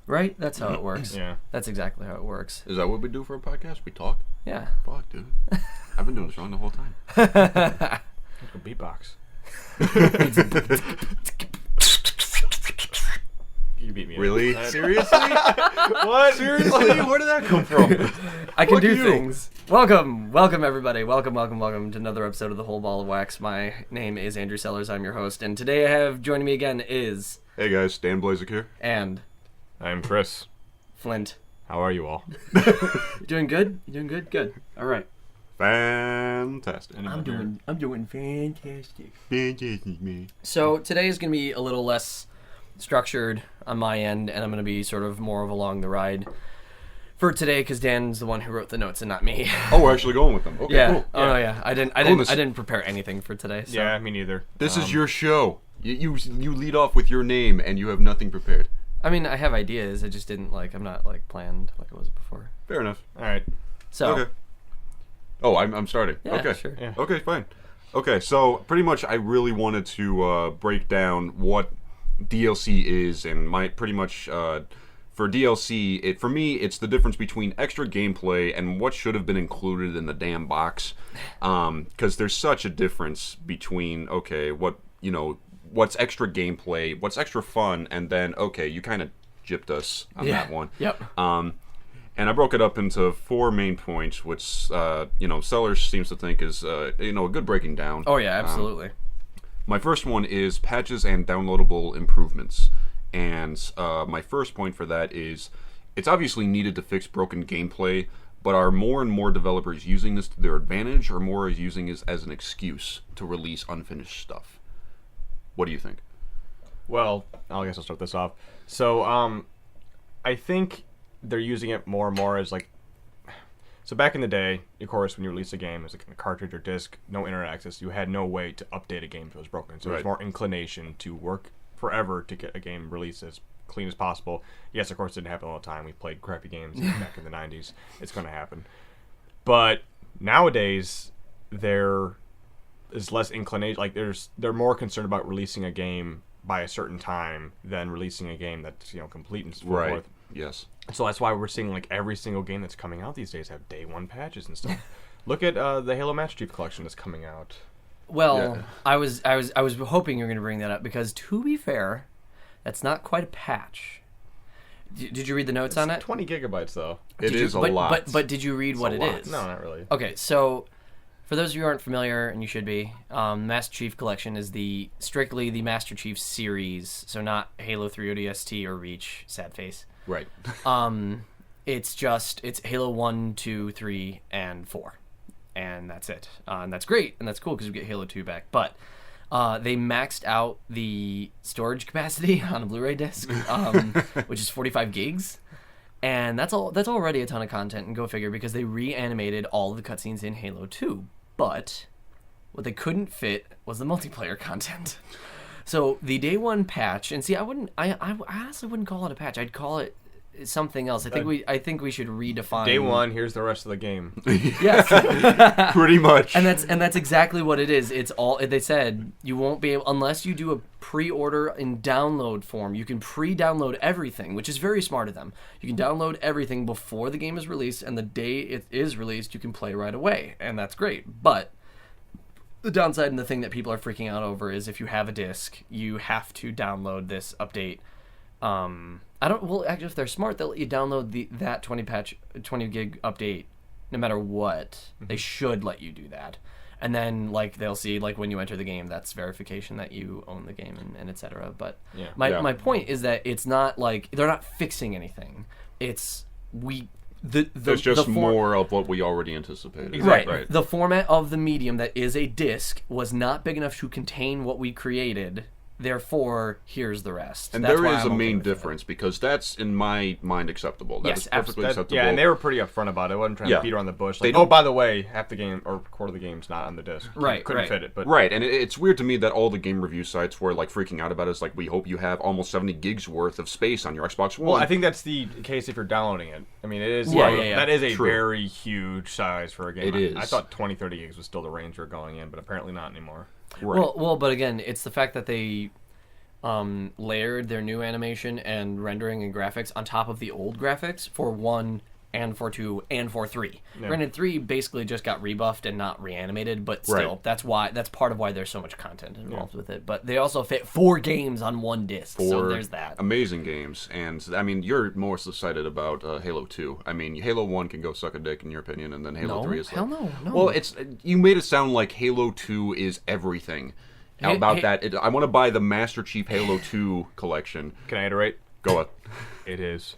Right? That's how it works. Yeah. That's exactly how it works. Is that what we do for a podcast? We talk? Yeah. Fuck, dude. I've been doing this wrong the whole time. Like a beatbox. You beat me. Really? Seriously? What? Seriously? Where did that come from? I can Fuck do you. things. Welcome everybody. Welcome to another episode of The Whole Ball of Wax. My name is Andrew Sellers. I'm your host, and today I have joining me again is Hey guys, Dan Blazek here. and I'm Chris. Flint. How are you all? You doing good? You doing good? Good. All right. Fantastic. I'm doing fantastic. Fantastic, man. So today is going to be a little less structured on my end, and I'm going to be sort of more of along the ride for today because Dan's the one who wrote the notes and not me. Oh, we're actually going with them. Okay, Yeah. cool. Oh no, yeah. I didn't prepare anything for today. So. Yeah, me neither. This is your show. You lead off with your name and you have nothing prepared. I mean, I have ideas. I just didn't I'm not planned like I was before. Fair enough. All right. So. Okay. Oh, I'm starting. Yeah, okay. sure. Yeah. Okay, fine. Okay, so pretty much I really wanted to break down what DLC is, and for DLC, for me, it's the difference between extra gameplay and what should have been included in the damn box. Because there's such a difference between, what's extra gameplay, what's extra fun, and then, okay, you kind of gypped us on that one. Yep. And I broke it up into 4 main points, which, Sellers seems to think is, a good breaking down. Oh yeah, absolutely. My first one is patches and downloadable improvements. And my first point for that is, it's obviously needed to fix broken gameplay, but are more and more developers using this to their advantage, or more using it as an excuse to release unfinished stuff? What do you think? Well, I guess I'll start this off. So, I think they're using it more and more as so back in the day, of course, when you release a game as a cartridge or disc, no internet access, you had no way to update a game if it was broken. So there's more inclination to work forever to get a game released as clean as possible. Yes, of course, it didn't happen all the time. We played crappy games back in the 90s. It's going to happen. But nowadays, there is less inclination. They're more concerned about releasing a game by a certain time than releasing a game that's complete and so forth. Yes. So that's why we're seeing every single game that's coming out these days have day one patches and stuff. Look at the Halo Master Chief Collection that's coming out. Well, Yeah. I was hoping you were going to bring that up because, to be fair, that's not quite a patch. Did you read the notes on it? 20 gigabytes though. It is a lot. But did you read what it is? No, not really. Okay, so for those of you who aren't familiar, and you should be, Master Chief Collection is strictly the Master Chief series, so not Halo 3 ODST or Reach. Sad face. Right. It's Halo 1, 2, 3, and 4. And that's it. And that's great, and that's cool because we get Halo 2 back. But they maxed out the storage capacity on a Blu-ray disc, which is 45 gigs. And that's already a ton of content, and go figure, because they reanimated all the cutscenes in Halo 2. But what they couldn't fit was the multiplayer content. So the day one patch, and see, I honestly wouldn't call it a patch. I'd call it something else. I think we should redefine. Day one, here's the rest of the game. Yes. Pretty much. And that's exactly what it is. It's all they said. You won't be able, unless you do a pre-order in download form. You can pre-download everything, which is very smart of them. You can download everything before the game is released, and the day it is released, you can play right away, and that's great. But the downside and the thing that people are freaking out over is if you have a disc, you have to download this update. Actually, if they're smart, they'll let you download that 20 gig update no matter what. Mm-hmm. They should let you do that. And then they'll see when you enter the game, that's verification that you own the game and etc. But my point is that it's not they're not fixing anything. It's There's just more of what we already anticipated. Exactly. Right. The format of the medium that is a disc was not big enough to contain what we created. Therefore, here's the rest. And there is a main difference, because that's, in my mind, acceptable. That's perfectly acceptable. Yeah, and they were pretty upfront about it. I wasn't trying to beat around the bush. By the way, half the game, or quarter of the game's not on the disc. Right, Couldn't fit it. But right, and it's weird to me that all the game review sites were freaking out about it. It's we hope you have almost 70 gigs worth of space on your Xbox One. Well, I think that's the case if you're downloading it. I mean, it is. That is a very huge size for a game. It is. I thought 20, 30 gigs was still the range we're going in, but apparently not anymore. Right. Well, but again, it's the fact that layered their new animation and rendering and graphics on top of the old graphics for 1 and for 2 and for 3. Yeah. Granted, 3 basically just got rebuffed and not reanimated, but still, that's part of why there's so much content involved with it. But they also fit 4 games on 1 disc, so there's that. Amazing games, and I mean, you're more excited about Halo 2. I mean, Halo 1 can go suck a dick in your opinion, and then Halo 3 is like... Hell no. Well, you made it sound like Halo 2 is everything. That, I want to buy the Master Chief Halo 2 collection. Can I iterate? Go on. It is.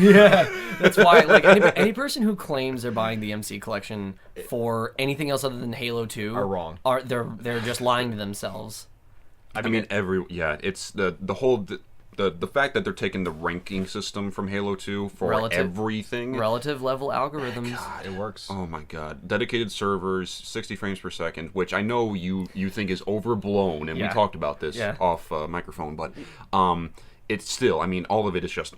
Yeah, that's why. Like any person who claims they're buying the MC collection for anything else other than Halo 2 are wrong. They're just lying to themselves. I mean, it's the whole the fact that they're taking the ranking system from Halo 2 for everything. Relative level algorithms. God, it works. Oh my god. Dedicated servers, 60 frames per second, which I know you think is overblown, and we talked about this off microphone, but it's still, I mean, all of it is just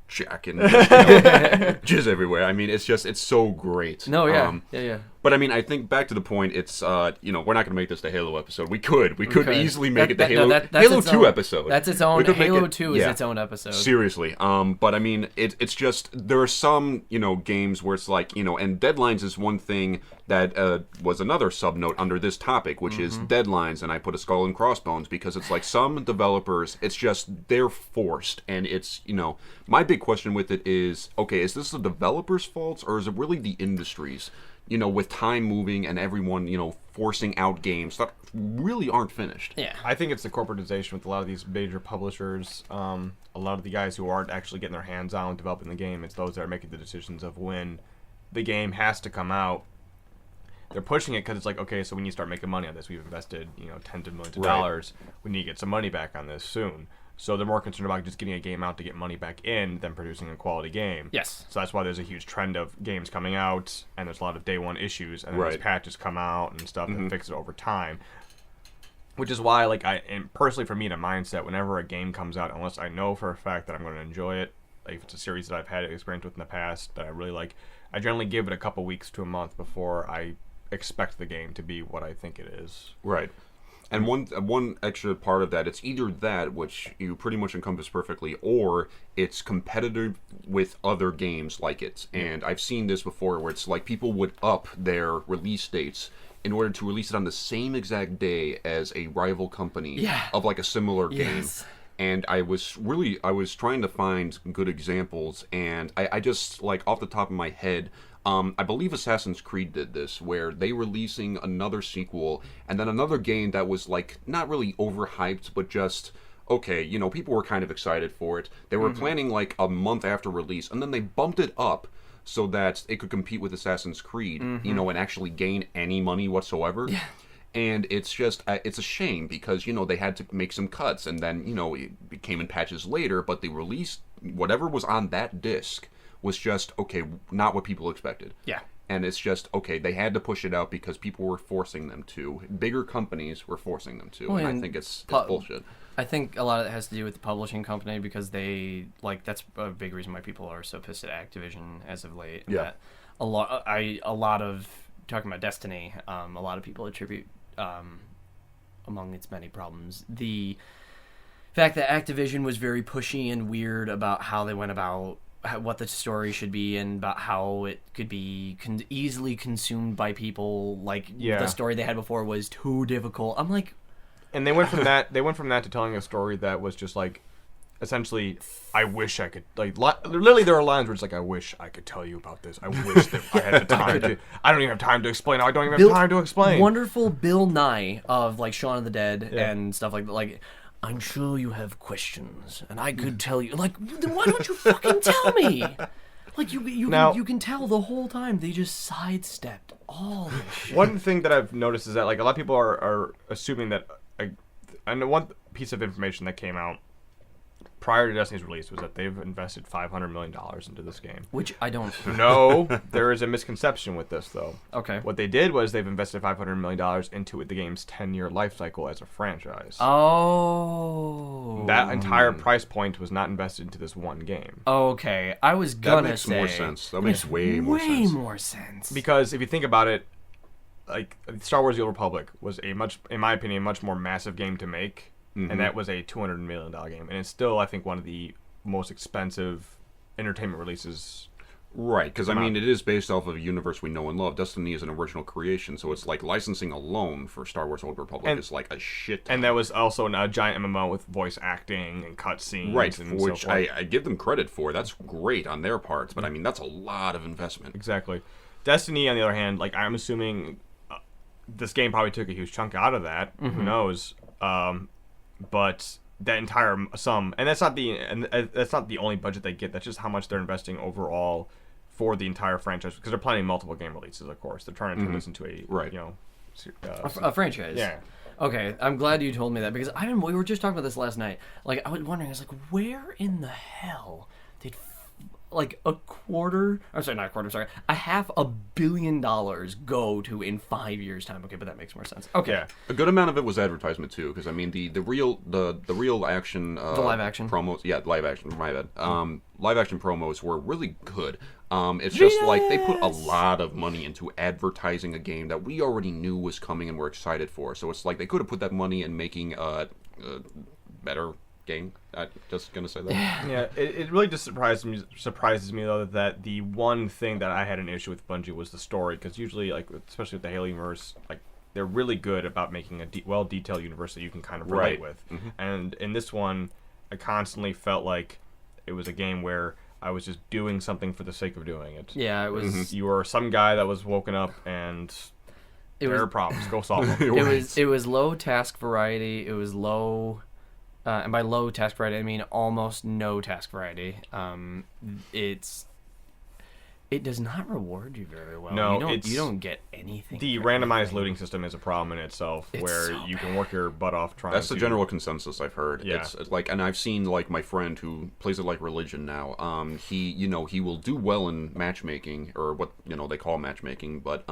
jack and jizz everywhere. I mean, it's so great. No, yeah. But I mean, I think back to the point, it's we're not going to make this the Halo episode. We could easily make it the Halo 2 episode. That's its own. Halo 2 is its own episode. Seriously. But I mean, it's just there are some games where it's like and deadlines is one thing that was another subnote under this topic, which is deadlines, and I put a skull and crossbones because it's like some developers, it's just they're forced, and it's my big question with it is, okay, is this the developers' faults or is it really the industry's? With time moving and everyone, forcing out games that really aren't finished. Yeah. I think it's the corporatization with a lot of these major publishers. A lot of the guys who aren't actually getting their hands on developing the game, it's those that are making the decisions of when the game has to come out. They're pushing it because it's like, okay, so we need to start making money on this. We've invested, tens of millions of dollars. We need to get some money back on this soon. So they're more concerned about just getting a game out to get money back in than producing a quality game. Yes. So that's why there's a huge trend of games coming out, and there's a lot of day one issues, and then these patches come out and stuff and fix it over time. Which is why, and personally for me, in a mindset, whenever a game comes out, unless I know for a fact that I'm going to enjoy it, like if it's a series that I've had experience with in the past that I really like, I generally give it a couple weeks to a month before I expect the game to be what I think it is. Right. And one extra part of that, it's either that, which you pretty much encompass perfectly, or it's competitive with other games like it. And I've seen this before where it's like people would up their release dates in order to release it on the same exact day as a rival company of like a similar game. And I was trying to find good examples, and I just, like, off the top of my head, I believe Assassin's Creed did this, where they releasing another sequel, and then another game that was, like, not really overhyped, but just, okay, people were kind of excited for it. They were planning, like, a month after release, and then they bumped it up so that it could compete with Assassin's Creed, and actually gain any money whatsoever. Yeah. And it's just, it's a shame because, they had to make some cuts, and then, it came in patches later, but they released whatever was on that disc was just, okay, not what people expected. Yeah. And it's just, okay, they had to push it out because people were forcing them to. Bigger companies were forcing them to, and I think it's bullshit. I think a lot of it has to do with the publishing company because they, that's a big reason why people are so pissed at Activision as of late. Yeah. That a lot of, talking about Destiny, a lot of people attribute, among its many problems, the fact that Activision was very pushy and weird about how they went about what the story should be and about how it could be easily consumed by people. The story they had before was too difficult. I'm like, and they went from that. They went from that to telling a story that was just essentially, I wish I could. Literally, there are lines where it's like, I wish I could tell you about this. I wish that I had the time to. I don't even have time to explain. I don't even have time to explain. Wonderful Bill Nye of Shaun of the Dead and stuff like that. I'm sure you have questions, and I could tell you. Then why don't you fucking tell me? You can tell the whole time they just sidestepped all this shit. One thing that I've noticed is that a lot of people are assuming that. I know one piece of information that came out prior to Destiny's release was that they've invested $500 million into this game. Which I don't... No, there is a misconception with this, though. Okay. What they did was they've invested $500 million into the game's 10-year life cycle as a franchise. Oh. That entire price point was not invested into this one game. Okay. I was gonna say... That makes more sense. That makes way more sense. Way more sense. Because if you think about it, like Star Wars: The Old Republic was in my opinion, a much more massive game to make, and that was a $200 million game, and it's still, I think, one of the most expensive entertainment releases. Right, because I mean, it is based off of a universe we know and love. Destiny is an original creation, so it's like licensing alone for Star Wars: Old Republic is like a shit ton. And that was also a giant MMO with voice acting and cutscenes. Right, and which so forth. I give them credit for. That's great on their parts, but I mean, that's a lot of investment. Exactly. Destiny, on the other hand, like I'm assuming this game probably took a huge chunk out of that. Who knows? But that entire sum, and that's not the only budget they get. That's just how much they're investing overall for the entire franchise, because they're planning multiple game releases. Of course, they're trying to turn this into a franchise. Yeah. Okay, I'm glad you told me that, because we were just talking about this last night. Like, I was wondering, I was like, where in the hell did a $500 million go to in 5 years' time? Okay, but that makes more sense. Okay. Yeah. A good amount of it was advertisement too, because I mean the real action the live action promos, live action. My bad. Live action promos were really good. It's just like they put a lot of money into advertising a game that we already knew was coming and were excited for. So it's like they could have put that money in making a better game. I'm just gonna say that. Yeah, it really just surprises me though that the one thing that I had an issue with Bungie was the story, because usually, like especially with the Halo universe, like they're really good about making a well-detailed universe that you can kind of relate with. And in this one, I constantly felt like it was a game where I was just doing something for the sake of doing it. Yeah, it was. You were some guy that was woken up and there are problems. Go solve them. It was low task variety. It was low. And by low task variety, I mean almost no task variety. It does not reward you very well. No, you don't get anything. The randomized looting system is a problem in itself, where you can work your butt off trying. That's the general consensus I've heard. Yeah. It's like, and I've seen like my friend who plays it like religion now. He will do well in matchmaking, or what they call matchmaking, but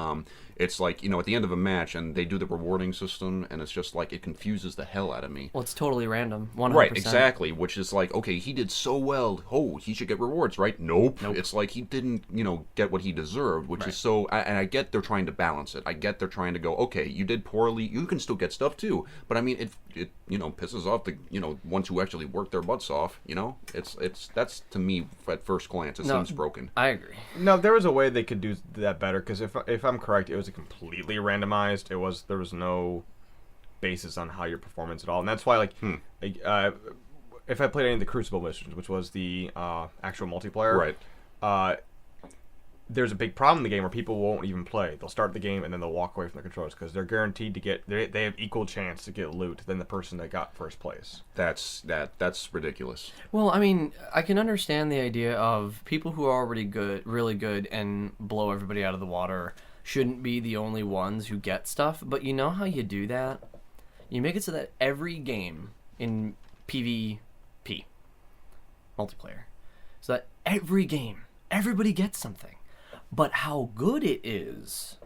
it's like at the end of a match, and they do the rewarding system, and it's just like it confuses the hell out of me. Well, it's totally random. 100%. Right, exactly. Which is like, okay, he did so well. Oh, he should get rewards, right? Nope. It's like he didn't, get what he deserved, which is so. And I get they're trying to balance it. I get they're trying to go, okay, you did poorly, you can still get stuff too. But I mean, it pisses off the ones who actually work their butts off. It's that's to me at first glance it seems broken. I agree. No, there was a way they could do that better, because if I'm correct, it was completely randomized. There was no basis on how your performance at all, and that's why if I played any of the Crucible missions, which was the actual multiplayer, right. There's a big problem in the game where people won't even play. They'll start the game and then they'll walk away from the controllers, because they're guaranteed to get. They have equal chance to get loot than the person that got first place. That's ridiculous. Well, I mean, I can understand the idea of people who are already good, really good, and blow everybody out of the water shouldn't be the only ones who get stuff. But you know how you do that? You make it so that every game in PvP, multiplayer, so that every game, everybody gets something. But how good it is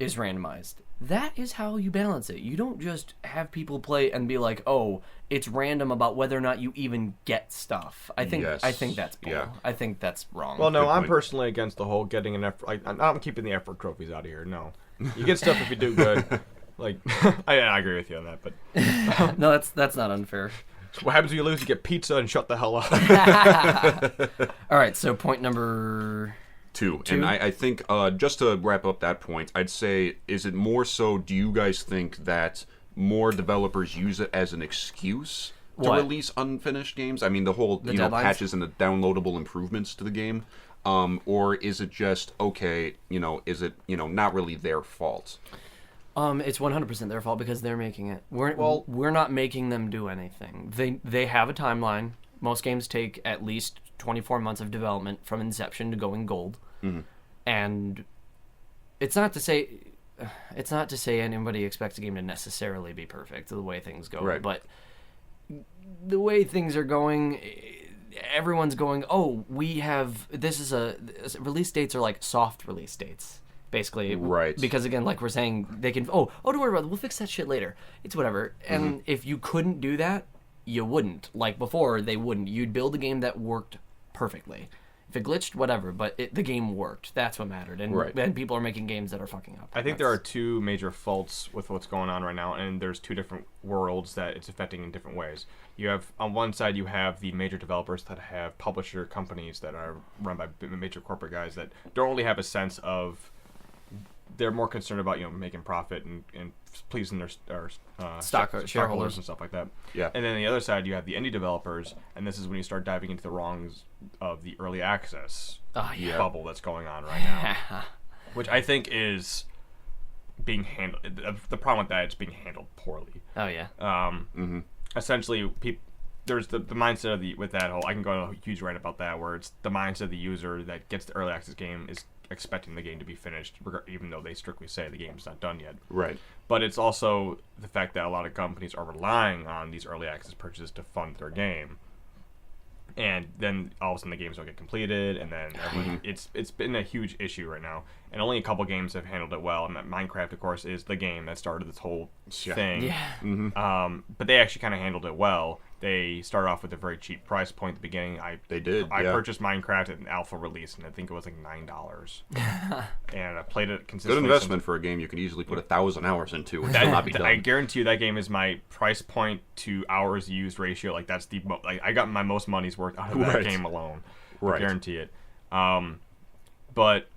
randomized. That is how you balance it. You don't just have people play and be like, oh, it's random about whether or not you even get stuff. I think that's bull. Yeah. I think that's wrong. Well, no, I'm personally against the whole getting an effort. Like, I'm keeping the effort trophies out of here. No, you get stuff if you do good. Like, I agree with you on that, but no, that's not unfair. What happens when you lose? You get pizza and shut the hell up. All right, so point number 2. And I think, just to wrap up that point, I'd say, is it more so, do you guys think that more developers use it as an excuse to release unfinished games? I mean, the whole, patches and the downloadable improvements to the game. Or is it just, okay, is it, not really their fault? It's 100% their fault, because they're making it. We're not making them do anything. They have a timeline. Most games take at least 24 months of development from inception to going gold. Mm-hmm. And it's not to say anybody expects a game to necessarily be perfect the way things go. Right. But the way things are going, everyone's going, oh, release dates are like soft release dates. Basically, right? Because again, like we're saying, they can. Oh, don't worry about it. We'll fix that shit later. It's whatever. And if you couldn't do that, you wouldn't. Like before, they wouldn't. You'd build a game that worked perfectly. If it glitched, whatever, but the game worked. That's what mattered. And Right. then people are making games that are fucking up. I think there are two major faults with what's going on right now, and there's two different worlds that it's affecting in different ways. You have, on one side, you have the major developers that have publisher companies that are run by major corporate guys that don't really have a sense of. They're more concerned about making profit and pleasing their stockholders and stuff like that. Yeah. And then on the other side, you have the indie developers, and this is when you start diving into the wrongs of the early access bubble that's going on right now, which I think is being handled. The problem with that, it's being handled poorly. Oh yeah. Essentially, there's the mindset of with that whole. I can go on a huge rant about that, where it's the mindset of the user that gets the early access game is expecting the game to be finished, even though they strictly say the game's not done yet. Right. But it's also the fact that a lot of companies are relying on these early access purchases to fund their game. And then all of a sudden the games don't get completed, and then it's been a huge issue right now. And only a couple games have handled it well. And Minecraft, of course, is the game that started this whole thing. Yeah. But they actually kind of handled it well. They started off with a very cheap price point at the beginning. I purchased Minecraft at an alpha release, and I think it was like $9. And I played it consistently. Good investment for a game you could easily put 1,000 hours into and still not be done. I guarantee you that game is my price point to hours used ratio. Like that's I got my most money's worth out of that game alone. Right. I guarantee it. But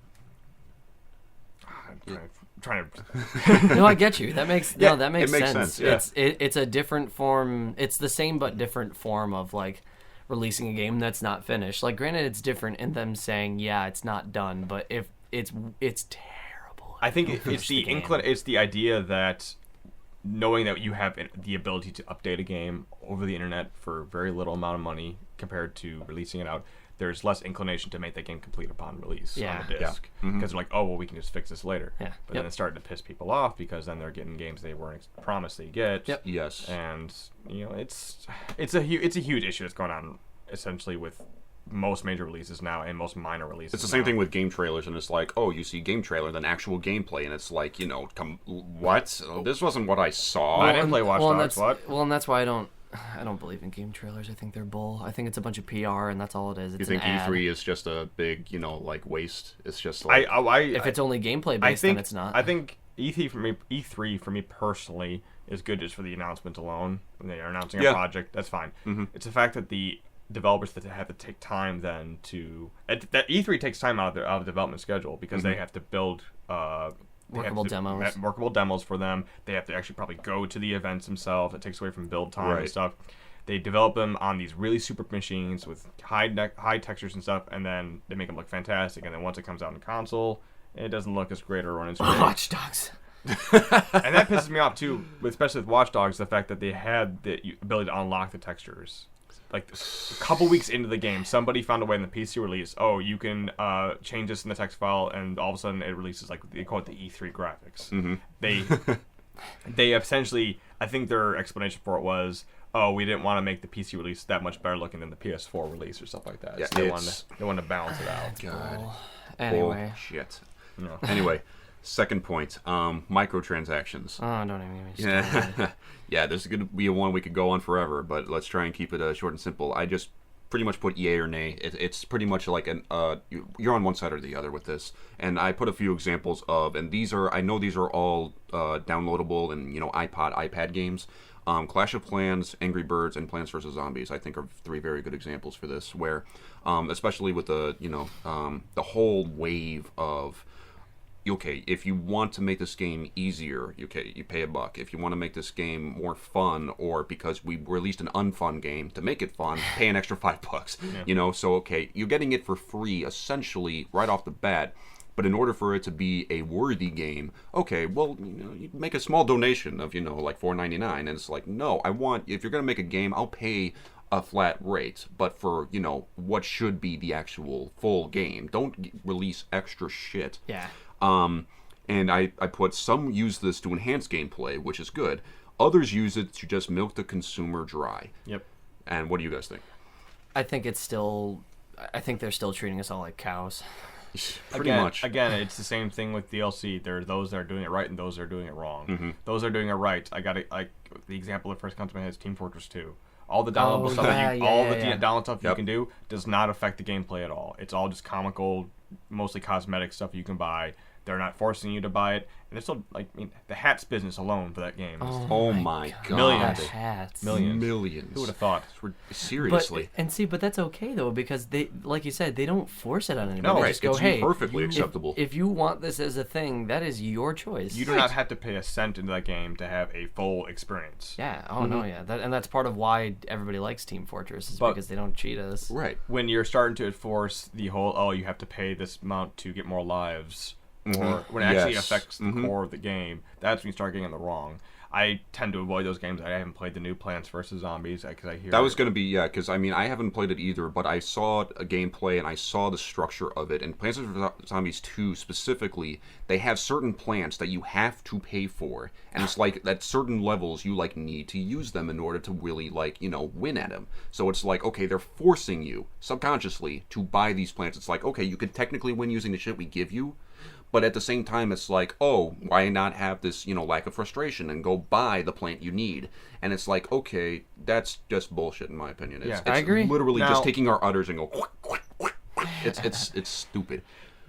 I'm trying to. No, I get you. That makes that makes sense. Yeah. It's a different form. It's the same but different form of like releasing a game that's not finished. Like, granted, it's different in them saying, yeah, it's not done, but if it's terrible. I think it's the idea that knowing that you have the ability to update a game over the internet for very little amount of money compared to releasing it out, there's less inclination to make that game complete upon release on the disc. Because they're like, oh, well, we can just fix this later. Yeah. But then it's starting to piss people off because then they're getting games they weren't promised they get. Yep. Yes. And, it's a huge issue that's going on essentially with most major releases now and most minor releases. It's the same thing with game trailers, and it's like, oh, you see game trailer, then actual gameplay, and it's like, what? This wasn't what I saw. I didn't play Watch Dogs. What? Well, and that's why I don't believe in game trailers. I think they're bull. I think it's a bunch of PR, and that's all it is. It's You think an ad. E3 is just a big, waste? It's just like... If it's only gameplay based, then it's not. I think E3 for me personally is good just for the announcement alone. When they are announcing a project, that's fine. It's the fact that the developers that have to take time then that E3 takes time out of the development schedule because they have to build workable demos for them. They have to actually probably go to the events themselves. It takes away from build time and stuff. They develop them on these really super machines with high textures and stuff, and then they make them look fantastic. And then once it comes out on console, it doesn't look as great or run as great. Watch Dogs. And that pisses me off too, especially with Watch Dogs, the fact that they had the ability to unlock the textures. Like a couple weeks into the game, somebody found a way in the PC release. Oh, you can change this in the text file, and all of a sudden it releases like they call it the E3 graphics. They essentially, I think their explanation for it was, oh, we didn't want to make the PC release that much better looking than the PS4 release or stuff like that. Yeah, so they wanted to balance it out. God. Anyway. Shit. No. Anyway, second point, microtransactions. Oh, don't even get me started. Yeah, this is going to be a one we could go on forever, but let's try and keep it short and simple. I just pretty much put yay or nay. It's pretty much like you're on one side or the other with this. And I put a few examples of, and I know these are all downloadable and, iPad games. Clash of Clans, Angry Birds, and Plants vs. Zombies, I think, are three very good examples for this, where, especially with the whole wave of, okay, if you want to make this game easier, you pay $1. If you want to make this game more fun, or because we released an unfun game to make it fun, pay an extra $5. Yeah. So okay, you're getting it for free essentially right off the bat. But in order for it to be a worthy game, okay, well, you make a small donation of like $4.99, and it's like, no, if you're gonna make a game, I'll pay a flat rate, but for what should be the actual full game. Don't release extra shit. Yeah. And I put some use this to enhance gameplay, which is good. Others use it to just milk the consumer dry. Yep. And what do you guys think? I think they're still treating us all like cows. Pretty much. Again, it's the same thing with DLC. There are those that are doing it right and those that are doing it wrong. Those that are doing it right, I got it. Like the example that first comes to my head is Team Fortress 2. all the downloadable stuff, yeah. download stuff you can do does not affect the gameplay at all. It's all just comical, mostly cosmetic stuff you can buy. They're not forcing you to buy it, and they're still like the hats business alone for that game. Oh my god, millions, hats. millions. Who would have thought? Seriously. But that's okay though, because they, like you said, they don't force it on anybody. No, they right. just go, It's hey, perfectly acceptable. If you want this as a thing, that is your choice. You do not have to pay a cent into that game to have a full experience. Yeah. Oh no. Yeah. And that's part of why everybody likes Team Fortress is because they don't cheat us. Right. When you're starting to enforce the whole, you have to pay this amount to get more lives, or when it actually affects the core of the game, that's when you start getting in the wrong. I tend to avoid those games. I haven't played the new Plants vs. Zombies because I hear that was going to be because I mean I haven't played it either, but I saw a gameplay and I saw the structure of it. And Plants vs. Zombies 2 specifically, they have certain plants that you have to pay for, and it's like at certain levels you like need to use them in order to really win at them. So it's like okay, they're forcing you subconsciously to buy these plants. It's like okay, you could technically win using the shit we give you. But at the same time, it's like, oh, why not have this, lack of frustration and go buy the plant you need? And it's like, okay, that's just bullshit in my opinion. It's I agree. Literally just taking our udders and go, it's stupid.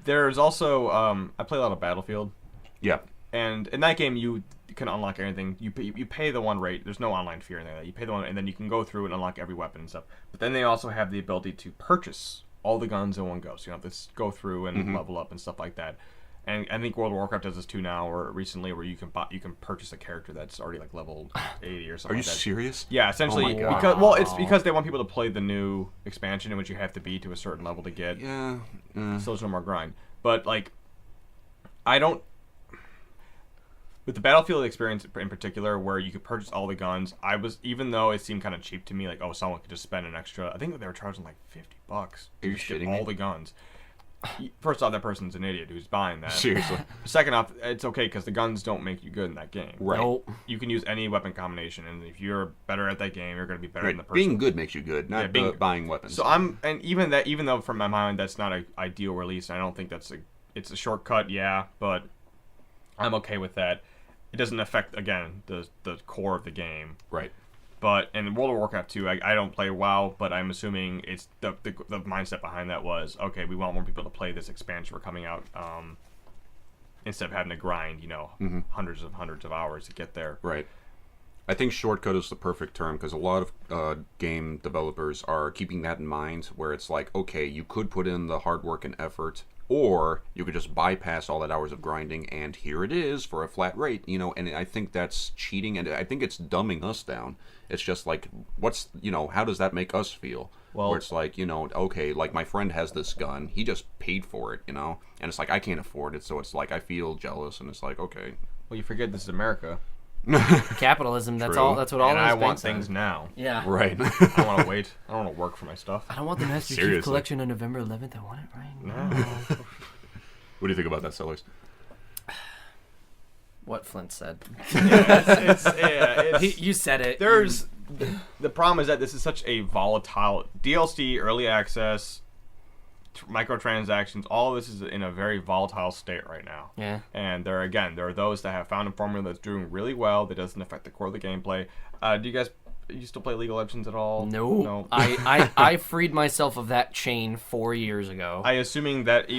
There's also, I play a lot of Battlefield. Yeah. And in that game, you can unlock anything. You pay the one rate. There's no online fee or anything like that. You pay the one, and then you can go through and unlock every weapon and stuff. But then they also have the ability to purchase all the guns in one go. So you don't have to go through and level up and stuff like that. And I think World of Warcraft does this too now, or recently, where you can purchase a character that's already like level 80 or something. Are you serious? Yeah, essentially, it's because they want people to play the new expansion, in which you have to be to a certain level to get. Yeah. So there's no more grind. But like, I don't. With the Battlefield experience in particular, where you could purchase all the guns, even though it seemed kind of cheap to me, like someone could just spend an extra. I think they were charging like $50. Are you shitting all me? the guns. First off, that person's an idiot who's buying that. Seriously. Second off, it's okay because the guns don't make you good in that game. Right. Nope. You can use any weapon combination, and if you're better at that game, you're going to be better than the person. Being good makes you good, not buying weapons. So even though from my mind that's not an ideal release, I don't think it's a shortcut, but I'm okay with that. It doesn't affect again the core of the game. Right. But in World of Warcraft 2, I don't play WoW, but I'm assuming it's the mindset behind that was, okay, we want more people to play this expansion we're coming out, instead of having to grind, hundreds of hours to get there. Right. I think shortcut is the perfect term because a lot of game developers are keeping that in mind, where it's like, okay, you could put in the hard work and effort, or you could just bypass all that hours of grinding, and here it is for a flat rate, and I think that's cheating, and I think it's dumbing us down. It's just like, how does that make us feel? Well, where it's like, okay, like my friend has this gun, he just paid for it, and it's like, I can't afford it, so it's like, I feel jealous, and it's like, okay. Well, you forget this is America. Capitalism, that's True. all. That's what all. And is I want based on. things now. Yeah. Right. I don't want to wait. I don't want to work for my stuff. I don't want the Master Chief Seriously. Collection on November 11th. I want it right now. What do you think about that, Sellers? What Flint said. It's You said it. there's the problem is that this is such a volatile DLC, early access, microtransactions. All of this is in a very volatile state right now. Yeah. And there are those that have found a formula that's doing really well that doesn't affect the core of the gameplay. Do you still play League of Legends at all? No. I freed myself of that chain 4 years ago. I assuming that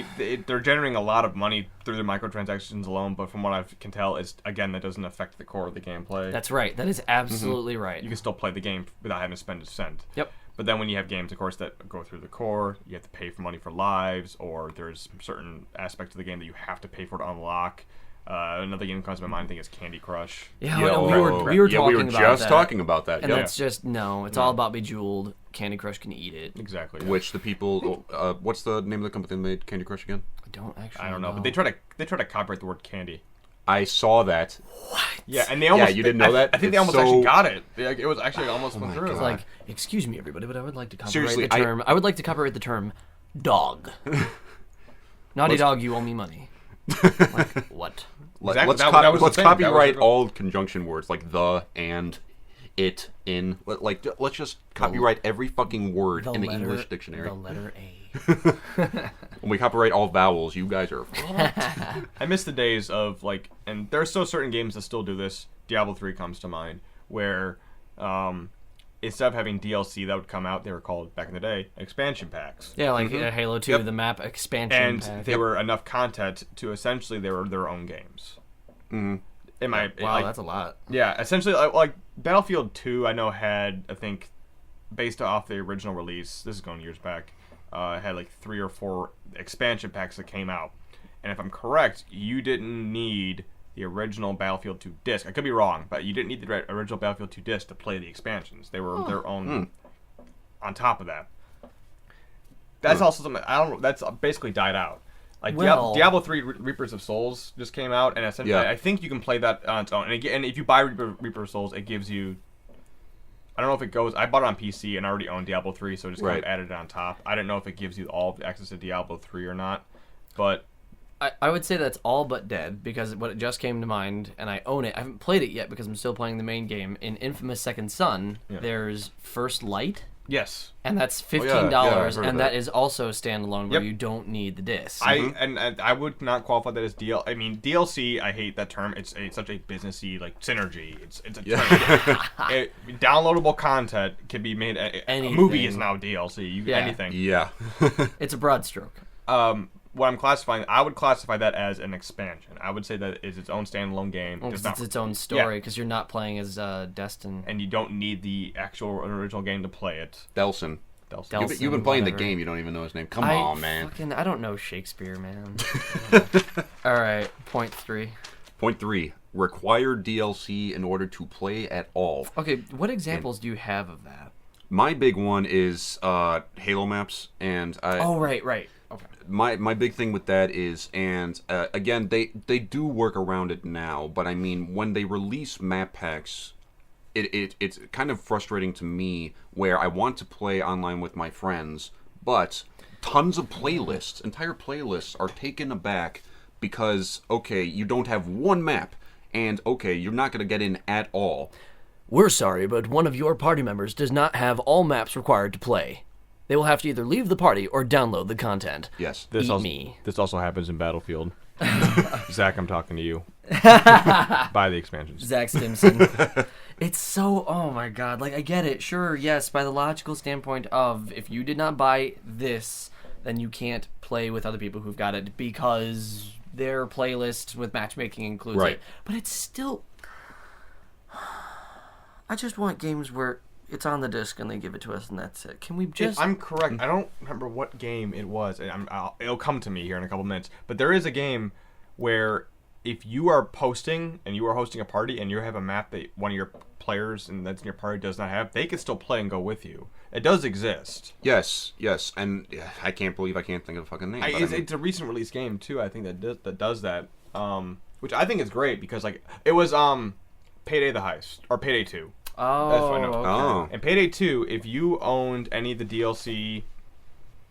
they're generating a lot of money through their microtransactions alone, but from what I can tell, that doesn't affect the core of the gameplay. That's right. That is absolutely right. You can still play the game without having to spend a cent. Yep. But then when you have games, of course, that go through the core, you have to pay for money for lives, or there's certain aspects of the game that you have to pay for to unlock. Another game that comes to my mind, I think, is Candy Crush. Yeah, we were talking about that. Talking about that. And that's just, no, it's all about Bejeweled. Candy Crush can eat it. Exactly. Yeah. Which the people, what's the name of the company that made Candy Crush again? I don't know, but they try to copyright the word candy. I saw that. What? Yeah, and they almost. Yeah, you didn't know that? I think they almost actually got it. It was actually almost went through. It's like, excuse me, everybody, but I would like to copyright Seriously, the term. I would like to copyright the term dog. Naughty Dog, you owe me money. Like, what? Exactly, Let's that was the thing. copyright That was all conjunction words like the, and, it, in. Like, let's just copyright every fucking word in the English dictionary. The letter A. When we copyright all vowels, you guys are. I miss the days of and there are still certain games that still do this. Diablo 3 comes to mind, where instead of having DLC that would come out, they were called back in the day expansion packs. Yeah, like Halo 2, the map expansion And pack. they were enough content to essentially they were their own games. Mm-hmm. Wow, that's a lot. Yeah, essentially, like Battlefield 2, I know had, I think, based off the original release, this is going years back, had like 3 or 4 expansion packs that came out. And if I'm correct, you didn't need the original Battlefield 2 disc. I could be wrong, but you didn't need the original Battlefield 2 disc to play the expansions. They were their own on top of that. That's also something, that's basically died out. Like Diablo 3 Reapers of Souls just came out, and essentially, I think you can play that on its own. And if you buy Reaper of Souls, it gives you. I don't know if it goes. I bought it on PC and I already own Diablo 3, so I just kind of added it on top. I don't know if it gives you all access to Diablo 3 or not, but I would say that's all but dead because what it just came to mind, and I own it. I haven't played it yet because I'm still playing the main game. In Infamous Second Son, there's First Light. Yes. And that's $15, and that is also standalone where you don't need the disc. And I would not qualify that as DLC. I mean, DLC, I hate that term. It's such a businessy, like, synergy. It's a term. Downloadable content can be made. A movie is now DLC. Anything. Yeah. It's a broad stroke. What I'm classifying, I would classify that as an expansion. I would say that is its own standalone game. It's its own story because you're not playing as Destin. And you don't need the actual original game to play it. Delsin. Delsin, You've been playing the game. You don't even know his name. Come on, man. I don't know Shakespeare, man. All right, point 3. Point 3. Require DLC in order to play at all. Okay, what examples do you have of that? My big one is Halo maps, and right. Okay. My big thing with that is, and again, they do work around it now, but I mean, when they release map packs, it's kind of frustrating to me where I want to play online with my friends, but tons of playlists, entire playlists are taken aback because, okay, you don't have one map, and okay, you're not going to get in at all. We're sorry, but one of your party members does not have all maps required to play. They will have to either leave the party or download the content. Yes. This also happens in Battlefield. Zach, I'm talking to you. Buy the expansions. Zach Stimson. It's so, oh my god, like I get it. Sure, yes, by the logical standpoint of if you did not buy this, then you can't play with other people who've got it because their playlist with matchmaking includes it. But it's still... I just want games where it's on the disc and they give it to us and that's it. Can we just... If I'm correct, I don't remember what game it was. And it'll come to me here in a couple minutes. But there is a game where if you are posting and you are hosting a party and you have a map that one of your players and that's in your party does not have, they can still play and go with you. It does exist. Yes, and I can't believe I can't think of the fucking name. It's a recent release game too. I think that does that, which I think is great because like it was Payday the Heist or Payday 2. Oh, that's what I know. okay. Oh. And Payday 2, if you owned any of the DLC,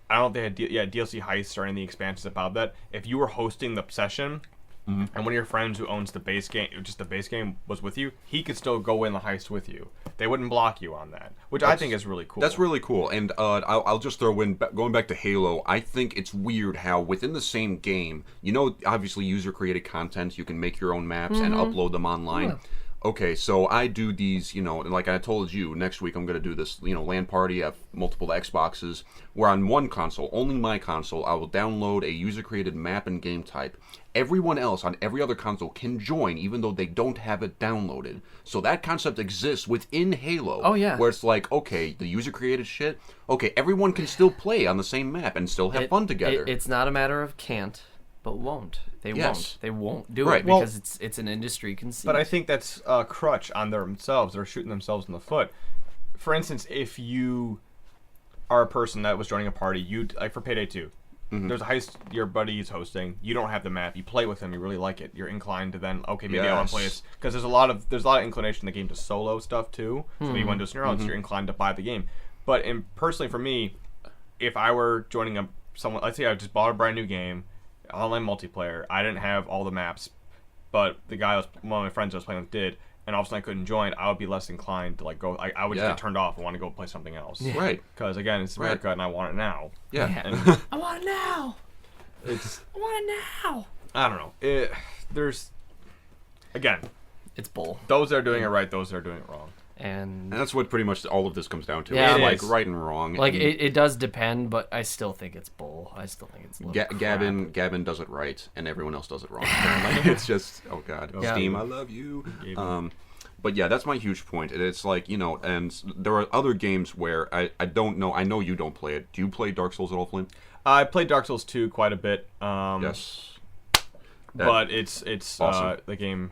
I don't know if they had DLC heists or any of the expansions about that. If you were hosting the session, and one of your friends who owns the base game, just the base game, was with you, he could still go in the heist with you. They wouldn't block you on that, which I think is really cool. That's really cool. And I'll just throw in, going back to Halo, I think it's weird how within the same game, obviously user-created content, you can make your own maps and upload them online. Yeah. Okay, so I do these, like I told you, next week I'm going to do this, LAN party. I have multiple Xboxes, where on one console, only my console, I will download a user-created map and game type. Everyone else on every other console can join, even though they don't have it downloaded. So that concept exists within Halo. Oh, yeah. Where it's like, okay, the user-created shit, okay, everyone can still play on the same map and still have fun together. It's not a matter of can't, but won't. They won't do it Well, because it's an industry conceit. But I think that's a crutch on themselves. They're shooting themselves in the foot. For instance, if you are a person that was joining a party, like for Payday 2, there's a heist your buddy is hosting. You don't have the map. You play with him. You really like it. You're inclined to then, okay, maybe I want to play this because there's a lot of inclination in the game to solo stuff too. So you want to do this on your own, so you're inclined to buy the game. But personally for me, if I were joining someone, let's say I just bought a brand new game. Online multiplayer. I didn't have all the maps, but the guy one of my friends I was playing with did, and all of a sudden I couldn't join. I would be less inclined to go. I would just get turned off and want to go play something else. Yeah. Right. Because again, it's America and I want it now. Yeah. And I want it now. I want it now. I don't know. There's again, it's bull. those that are doing it right, those that are doing it wrong. And that's what pretty much all of this comes down to. Yeah, It's it like is. right and wrong. like and it does depend, but I still think it's bull. I still think it's a little crap. Gavin does it right, and everyone else does it wrong. Apparently. It's just, oh god, Yeah. Steam, I love you. But yeah, that's my huge point. It's like, and there are other games where I don't know. I know you don't play it. Do you play Dark Souls at all, Flint? I played Dark Souls 2 quite a bit. Yes. But it's awesome. The game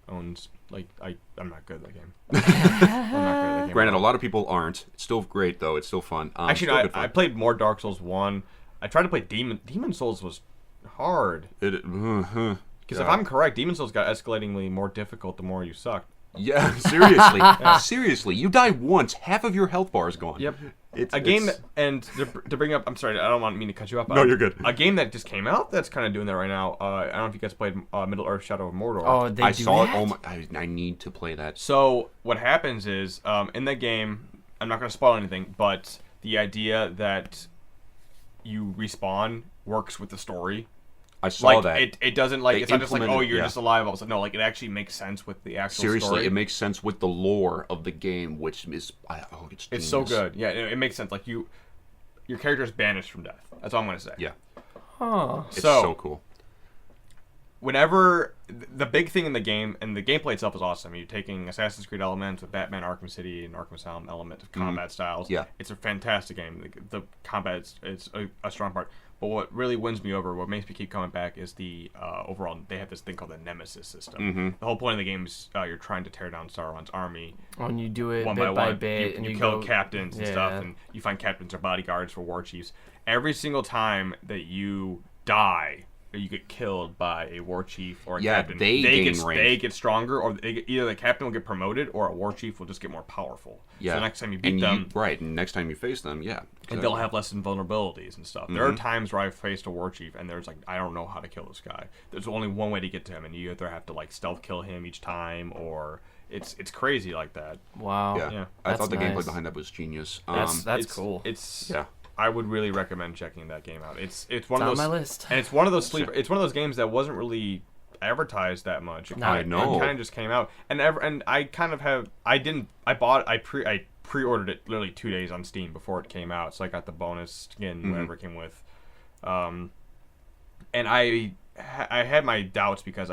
owns I'm not good at that game. I'm not good at that game. Granted, a lot of people aren't. It's still great though. It's still fun. Actually, still no, good fun. I played more Dark Souls 1. I tried to play Demon Souls was hard. Because if I'm correct, Demon Souls got escalatingly more difficult the more you sucked. Yeah, seriously. Seriously. You die once, half of your health bar is gone. Yep. It's A game that, and to bring up, I'm sorry, I don't mean to cut you off. No, you're good. A game that just came out that's kind of doing that right now. I don't know if you guys played Middle Earth: Shadow of Mordor. Oh, they I do saw that? it. Oh my! I need to play that. So what happens is, in that game, I'm not going to spoil anything, but the idea that you respawn works with the story. I saw Like that. it doesn't like They it's not just like, oh, implemented- you're yeah. just alive all of a sudden. No, like it actually makes sense with the actual Seriously, story. it makes sense with the lore of the game, which is It's so genius. good. Yeah, it makes sense. Like your character is banished from death. That's all I'm going to say. Yeah, Huh. it's So- so cool. Whenever the big thing in the game, and the gameplay itself is awesome. You're taking Assassin's Creed elements with Batman Arkham City and Arkham Asylum element of combat styles. Yeah. It's a fantastic game. The combat is a strong part. But what really wins me over, what makes me keep coming back, is the overall. They have this thing called the Nemesis system. The whole point of the game is you're trying to tear down Sauron's army When you do it one bit by by one. bit, and you you kill go, captains and stuff, Yeah. and you find captains or bodyguards for war chiefs. Every single time that you die, or you get killed by a war chief or a Yeah, captain, they gain rank. they get stronger, or either the captain will get promoted, or a war chief will just get more powerful. Yeah. So the next time you beat and them, right, and next time you face them, yeah, and they'll have less vulnerabilities and stuff. There are times where I've faced a war chief, and there's like, I don't know how to kill this guy. There's only one way to get to him, and you either have to like stealth kill him each time, or it's crazy like that. Wow. yeah. Yeah. I thought the That's gameplay nice. behind that was genius. That's It's cool. It's Yeah. I would really recommend checking that game out. It's one It's of on those my list. and it's one of those sleeper. It's one of those games that wasn't really advertised that much. I know. It kind of just came out, and I kind of have. I pre-ordered it literally 2 days on Steam before it came out, so I got the bonus skin, whatever it came with. And I had my doubts because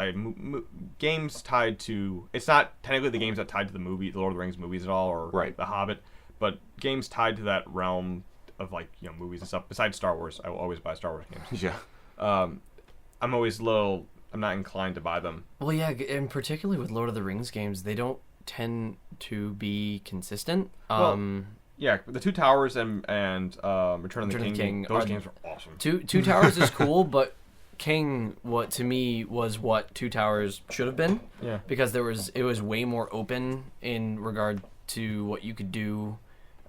games tied to. It's not technically the games that tied to the movie, the Lord of the Rings movies at all, or Right. The Hobbit, but games tied to that realm of like movies and stuff. Besides Star Wars, I will always buy Star Wars games. Yeah. I'm always I'm not inclined to buy them. Well, yeah, and particularly with Lord of the Rings games, they don't tend to be consistent. Yeah, the Two Towers and Return of the King, those are- games are awesome. Two Towers is cool, but King, what to me was what Two Towers should have been. Yeah. Because it was way more open in regard to what you could do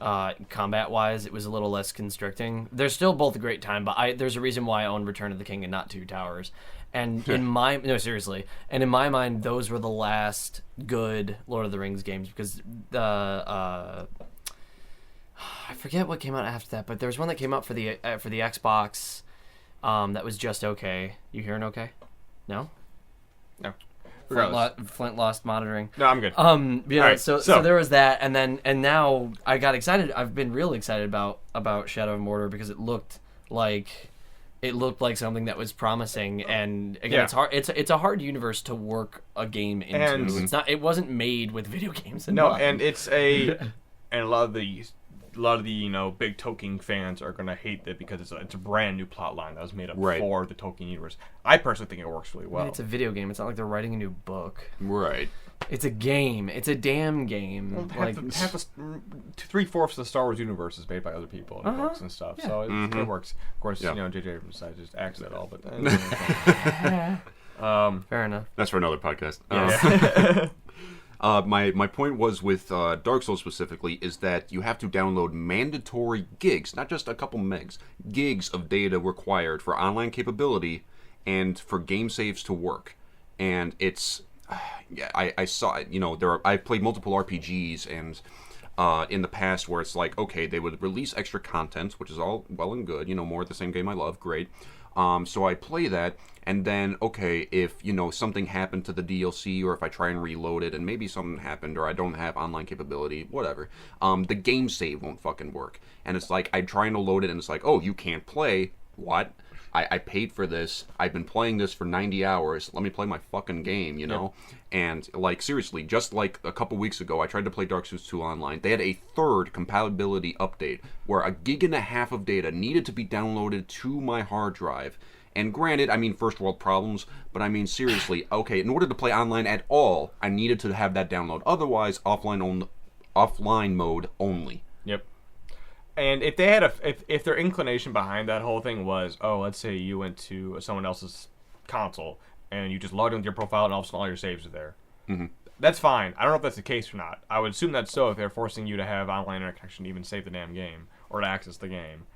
combat wise. It was a little less constricting. They're still both a great time, but there's a reason why I own Return of the King and not Two Towers. And seriously, and in my mind, those were the last good Lord of the Rings games, because I forget what came out after that, but there was one that came out for the Xbox that was just okay. You hearing okay? No? No. Flint lost monitoring. No, I'm good. Yeah. Alright, so there was that, and now I got excited. I've been real excited about Shadow of Mordor because it looked like something that was promising. And again, Yeah. it's hard. It's a hard universe to work a game into. And- It's not. It wasn't made with video games in No, mind. and it's and a lot of the big Tolkien fans are gonna hate that because it's a brand new plot line that was made up Right. for the Tolkien universe. I personally think it works really I well. mean, it's a video game. It's not like they're writing a new book. Right. It's a game. It's a damn game. Like, half 3/4 of the Star Wars universe is made by other people and books and stuff, so it works. Of course, Yeah. J.J. Abrams decided to just axe that all, but fair enough. That's for another podcast. yeah. My point was with Dark Souls specifically is that you have to download mandatory gigs, not just a couple megs, gigs of data required for online capability and for game saves to work. And it's, yeah, I saw, I played multiple RPGs, and in the past where it's like, okay, they would release extra content, which is all well and good, more of the same game I love, great. So I play that, and then, okay, if, something happened to the DLC, or if I try and reload it, and maybe something happened, or I don't have online capability, whatever, the game save won't fucking work. And it's like, I'm trying to load it, and it's like, oh, you can't play. What? I paid for this. I've been playing this for 90 hours. Let me play my fucking game, Yep. And, seriously, just like a couple weeks ago, I tried to play Dark Souls 2 online. They had a third compatibility update where 1.5 GB of data needed to be downloaded to my hard drive. And granted, first world problems, but seriously, okay, in order to play online at all, I needed to have that download. Otherwise, offline mode only. Yep. And if they had if their inclination behind that whole thing was, oh, let's say you went to someone else's console and you just logged into your profile and all of a sudden all your saves are there. Mm-hmm. That's fine. I don't know if that's the case or not. I would assume that's so if they're forcing you to have online internet connection to even save the damn game or to access the game.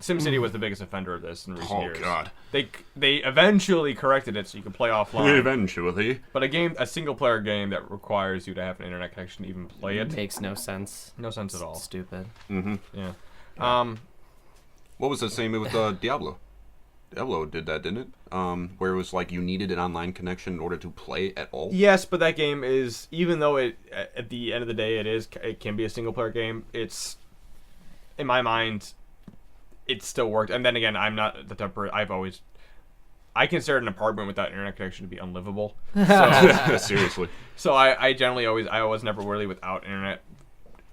SimCity was the biggest offender of this in recent years. Oh, God. They eventually corrected it so you can play offline. Eventually. But a single-player game that requires you to have an internet connection to even play it makes no sense. No sense at all. Stupid. Mm-hmm. Yeah. What was the same with Diablo? Diablo did that, didn't it? Where it was like you needed an online connection in order to play at all. Yes, but that game is, even though it at the end of the day it can be a single-player game, it's, in my mind, it still worked. And then again, I'm not the type of, I considered an apartment without internet connection to be unlivable. So, Seriously. So I was never really without internet.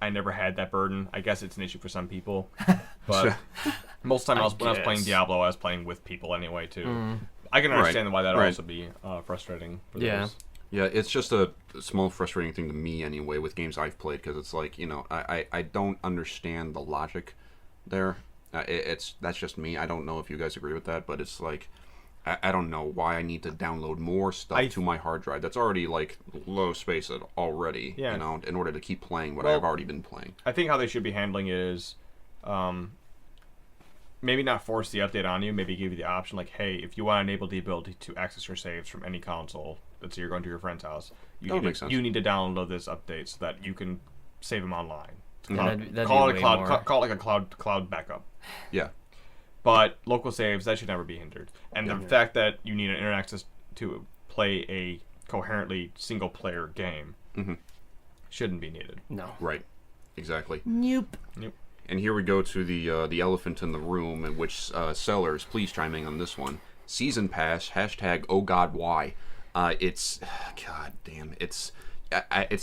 I never had that burden. I guess it's an issue for some people, but most of the time when I was playing Diablo, I was playing with people anyway too. I can understand why that would also be frustrating for those. Yeah, it's just a small frustrating thing to me anyway with games I've played, because it's like, I don't understand the logic there. That's just me. I don't know if you guys agree with that, but it's like, I don't know why I need to download more stuff to my hard drive that's already like low space already, in order to keep playing what I've already been playing. I think how they should be handling it is, maybe not force the update on you, maybe give you the option like, hey, if you want to enable the ability to access your saves from any console, let's say you're going to your friend's house, you need to download this update so that you can save them online. Call it a cloud backup. Yeah. But local saves, that should never be hindered. And the fact that you need an internet access to play a coherently single-player game shouldn't be needed. No. Right. Exactly. Nope. And here we go to the elephant in the room, in which sellers, please chime in on this one. Season Pass, hashtag oh god why. It's, god damn, it's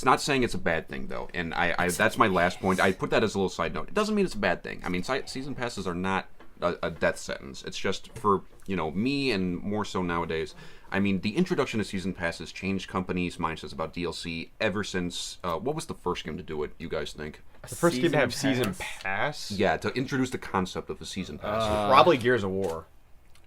not saying it's a bad thing, though, and I that's my last point. I put that as a little side note. It doesn't mean it's a bad thing. Season passes are not a death sentence. It's just for, me, and more so nowadays. The introduction of season passes changed companies' mindsets about DLC ever since, what was the first game to do it, you guys think? The first game to have season pass? Yeah, to introduce the concept of a season pass. Probably Gears of War.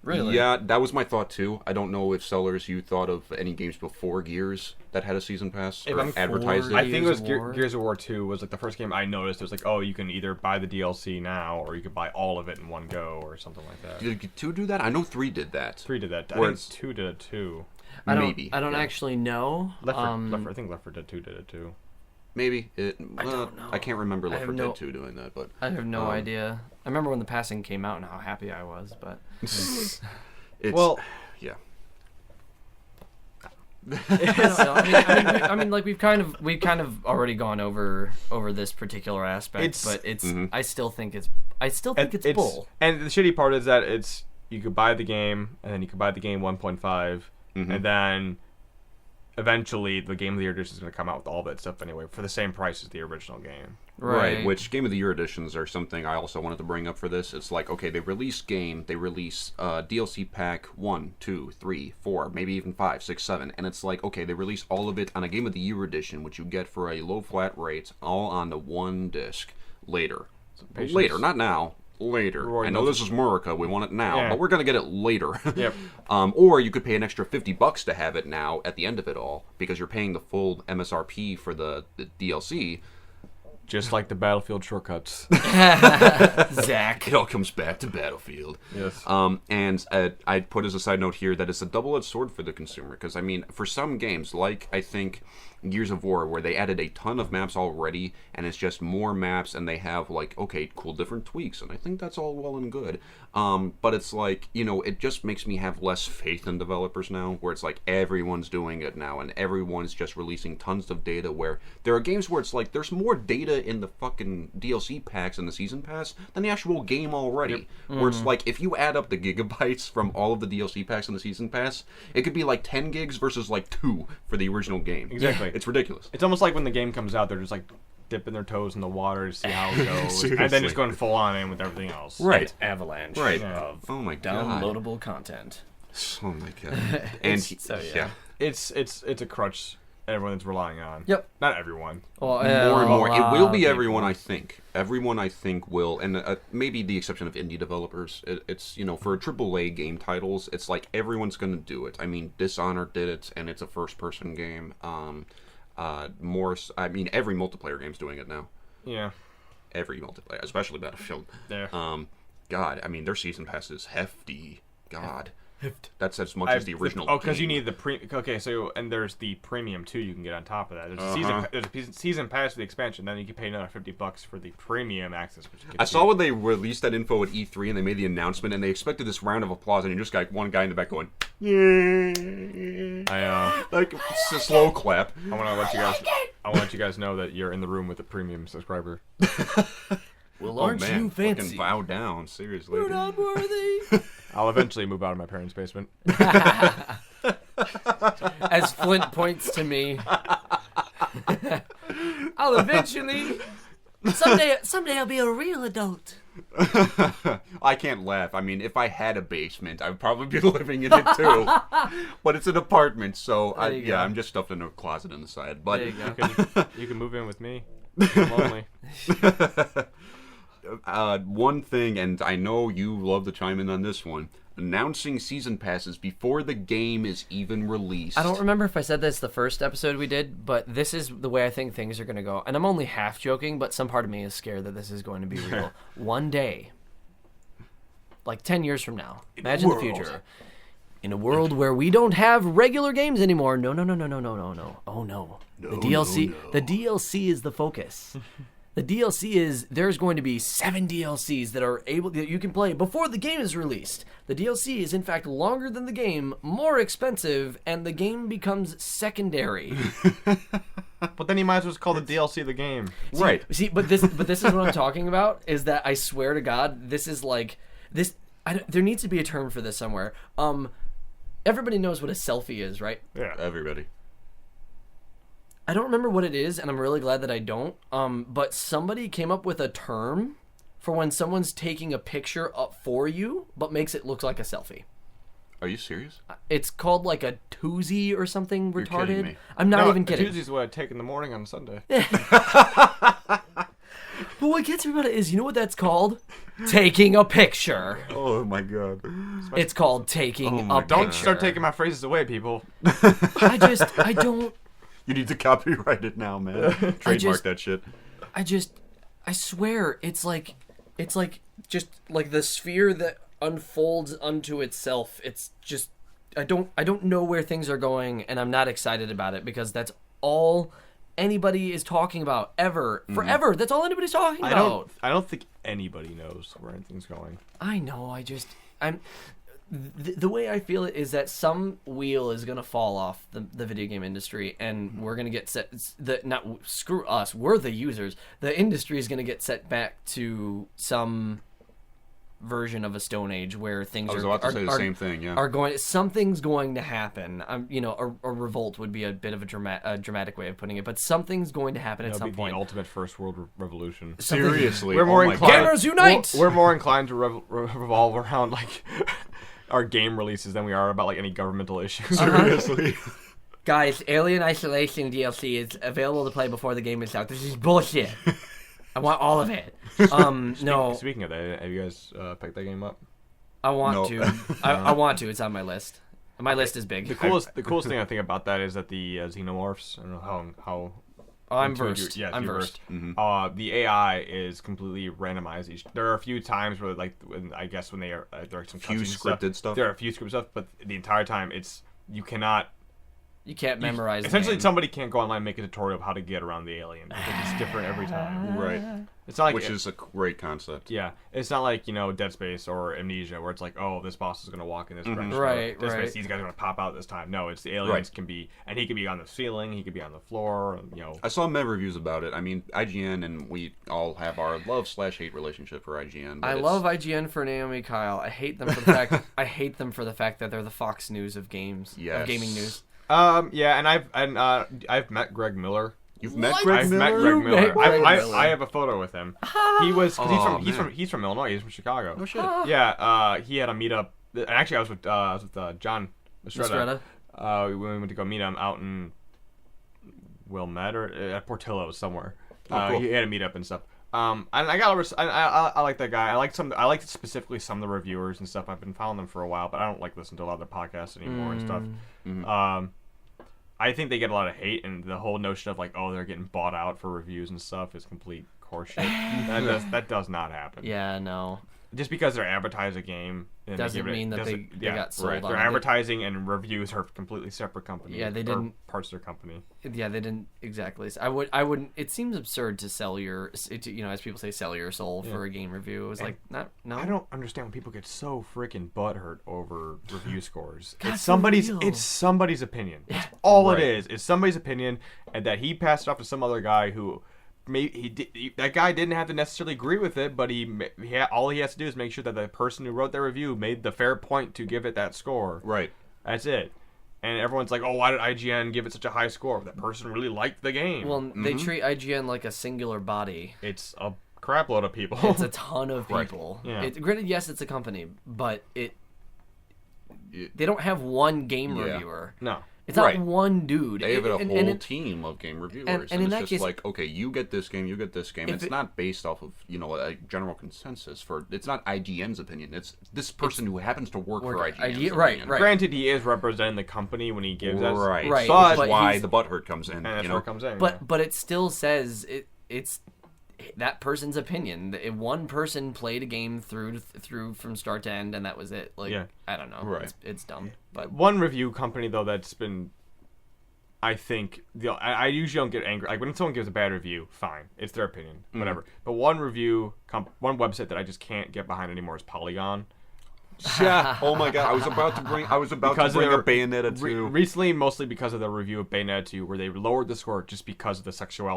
Really? Yeah, that was my thought too. I don't know if sellers, you thought of any games before Gears that had a season pass or advertised it. I think it was Gears of War 2 was like the first game I noticed. It was like, oh, you can either buy the DLC now or you could buy all of it in one go or something like that. Did 2 do that? I know 3 did that. 3 did that. I think 2 did it too. I don't actually know. I think Left 4 Dead 2 did it too. Maybe. I don't know. I can't remember Left 4 Dead 2 doing that, but I have no idea. I remember when the passing came out and how happy I was, but yeah. I mean, like we've kind of already gone over this particular aspect, but I still think it's bull. And the shitty part is that you could buy the game, and then you could buy the game 1.5, and then eventually the Game of the Year edition is going to come out with all that stuff anyway for the same price as the original game. Right, which Game of the Year editions are something I also wanted to bring up for this. It's like, okay, they release DLC pack 1, 2, 3, 4, maybe even 5, 6, 7, and it's like, okay, they release all of it on a Game of the Year edition, which you get for a low flat rate, all on the one disc later. Later, not now. Later. I know this is America, we want it now, but we're going to get it later. Yep. Or you could pay an extra $50 to have it now at the end of it all, because you're paying the full MSRP for the DLC. Just like the Battlefield shortcuts. Zach. It all comes back to Battlefield. Yes. And I'd put as a side note here that it's a double-edged sword for the consumer, because, for some games, like, I think, Gears of War, where they added a ton of maps already, and it's just more maps, and they have like, okay, cool, different tweaks, and I think that's all well and good. But it's like, you know, it just makes me have less faith in developers now, where it's like everyone's doing it now, and everyone's just releasing tons of data, where there are games where it's like there's more data in the fucking DLC packs and the season pass than the actual game already. Where it's like, if you add up the gigabytes from all of the DLC packs and the season pass, it could be like 10 gigs versus like 2 for the original game. Exactly. It's ridiculous. It's almost like when the game comes out, they're just like dipping their toes in the water to see how it goes, and then just going full on in with everything else. Right. Avalanche Of oh my god. downloadable content. Oh my god. And So, yeah. It's a crutch everyone's relying on. Yep. Not everyone. Well, more and more. It will be people. everyone, I think. Everyone, I think, will, and maybe the exception of indie developers. It's, you know, for AAA game titles, it's like everyone's going to do it. I mean, Dishonored did it, and it's a first-person game. I mean, every multiplayer game's doing it now. Yeah. Every multiplayer, especially Battlefield. Yeah. God, I mean, their season pass is hefty. God. That's as much as the original. Because you need the Okay, so and there's the premium too. You can get on top of that. There's a season pass for the expansion. Then you can pay another $50 for the premium access. Which I saw when they released that info at E3 and they made the announcement and they expected this round of applause and you just got one guy in the back going, I like it's a slow clap. I want to let you guys know that you're in the room with a premium subscriber. Well, aren't you fancy? Fucking bow down, seriously. We're not worthy. I'll eventually move out of my parents' basement. As Flint points to me, I'll eventually. Someday I'll be a real adult. I can't laugh. I mean, if I had a basement, I would probably be living in it too. But it's an apartment, so I'm just stuffed in a closet on the side. But there you go. You can move in with me. I'm lonely. One thing, and I know you love to chime in on this one, announcing season passes before the game is even released. I don't remember if I said this the first episode we did, but this is the way I think things are going to go. And I'm only half joking, but some part of me is scared that this is going to be real. One day, like 10 years from now, imagine the future. In a world where we don't have regular games anymore. No. Oh, no. The DLC, the DLC is the focus. The DLC is, there's going to be 7 DLCs that you can play before the game is released. The DLC is in fact longer than the game, more expensive, and the game becomes secondary. But then you might as well just call the DLC the game. Right. See, but this is what I'm talking about, is that I swear to God, this is like, there needs to be a term for this somewhere. Everybody knows what a selfie is, right? Yeah. Everybody. I don't remember what it is, and I'm really glad that I don't. But somebody came up with a term for when someone's taking a picture up for you, but makes it look like a selfie. Are you serious? It's called like a toozy or something You're retarded. kidding me. I'm not even kidding. Tuesday's what I take in the morning on Sunday. But what gets me about it is, you know what that's called? Taking a picture. Oh my god. It's called taking a picture. Don't start taking my phrases away, people. I don't. You need to copyright it now, man. Trademark that shit. I swear, it's like just like the sphere that unfolds unto itself. It's just, I don't know where things are going, and I'm not excited about it because that's all anybody is talking about forever. That's all anybody's talking about. I don't think anybody knows where anything's going. I know. The way I feel it is that some wheel is gonna fall off the video game industry, and we're gonna get set. Screw us. We're the users. The industry is gonna get set back to some version of a Stone Age where things I was about to say the same thing. Yeah. Something's going to happen. A revolt would be a bit of a dramatic way of putting it, but something's going to happen at some point. The ultimate first world revolution. Seriously, we're more inclined. Gamers unite. We're more inclined to revolve around like our game releases than we are about like any governmental issues. Seriously. Guys, Alien Isolation DLC is available to play before the game is out. This is bullshit. I want all of it. No. Speaking of that, have you guys picked that game up? I want to. I want to. It's on my list. My list is big. The coolest thing I think about that is that the xenomorphs. I don't know how. Oh, I'm versed. Yes, I'm versed. Mm-hmm. The AI is completely randomized. There are a few times where, like, when they are there are some few scripted stuff. There are a few scripted stuff, but the entire time you cannot You can't memorize. Essentially, the game. somebody can't go online and make a tutorial of how to get around the alien because it's different every time. Right. It's not like Which is a great concept. Yeah, it's not like Dead Space or Amnesia where it's like, oh, this boss is gonna walk in this direction. Right, Dead Space, right. these guys are gonna pop out this time. No, it's the aliens can be, and he could be on the ceiling, he could be on the floor. I saw many reviews about it. I mean, IGN, and we all have our love/hate relationship for IGN. But I love IGN for Naomi Kyle. I hate them for the fact. I hate them for the fact that they're the Fox News of games. Yes. Of gaming news. Yeah, and I've met Greg Miller. You've met What? Greg I've Miller? met Greg Miller. met Greg Miller. I have a photo with him. He was he's from Illinois. He's from Chicago. Oh shit. Yeah. He had a meetup. Actually, I was with John Estrada. Estrada. We went to go meet him out in Wilmette or at Portillo's somewhere. Oh, cool. He had a meetup and stuff. And I like that guy. I like specifically some of the reviewers and stuff. I've been following them for a while, but I don't like listen to a lot of their podcasts anymore and stuff. Mm-hmm. I think they get a lot of hate, and the whole notion of like, oh, they're getting bought out for reviews and stuff is complete horseshit. that does not happen. Yeah, no. Just because they're advertising a game doesn't mean that they got sold on They're it. advertising and reviews are completely separate companies. Yeah, they didn't parts of their company. Yeah, they didn't exactly. I wouldn't. It seems absurd to sell your, as people say, sell your soul for a game review. It was like, no. I don't understand when people get so freaking butthurt over review scores. God, It's somebody's opinion. That's all Right. it is. It's somebody's opinion, and that he passed it off to some other guy who. That guy didn't have to necessarily agree with it, but all he has to do is make sure that the person who wrote the review made the fair point to give it that score. Right. That's it. And everyone's like, oh, why did IGN give it such a high score? That person really liked the game. Well, they treat IGN like a singular body. It's a crap load of people. It's a ton of people. Yeah. Granted, yes, it's a company, but they don't have one game Yeah. reviewer. No. It's not Right. one dude. They have a And- whole and it- team of game reviewers, and in it's that just case- like, okay, you get this game, you get this game. It's not based off of a general consensus it's not IGN's opinion. It's this person who happens to work for IGN's right, opinion. right. Granted, he is representing the company when he gives us. Right. Right, So but that's why he's- the butthurt comes in. And that's where it comes in. But it still says it's that person's opinion. One person played a game through from start to end, and that was it. Like, Yeah. I don't know. Right. It's dumb. But one review company, though, that's been... I think I usually don't get angry. Like when someone gives a bad review, fine, it's their opinion, whatever. But one one website that I just can't get behind anymore is Polygon. Yeah. Oh my god. I was about to bring up Bayonetta 2. Recently, mostly because of the review of Bayonetta 2, where they lowered the score just because of the sexual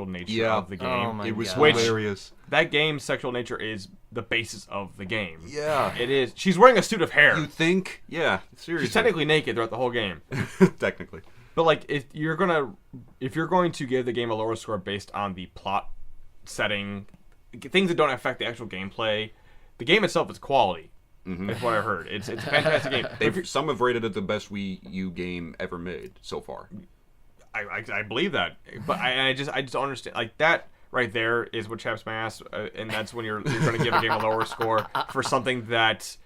nature of the game. Oh my It was God. hilarious. That game's sexual nature is the basis of the game. Yeah. It is. She's wearing a suit of hair. You think? Yeah. Seriously. She's technically naked throughout the whole game. Technically. But like, if you're going to give the game a lower score based on the plot setting, things that don't affect the actual gameplay, the game itself is quality. That's what I heard. It's a fantastic game. Some have rated it the best Wii U game ever made so far. I believe that, but I just don't understand. Like that right there is what chaps my ass, and that's when you're going to give a game a lower score for something that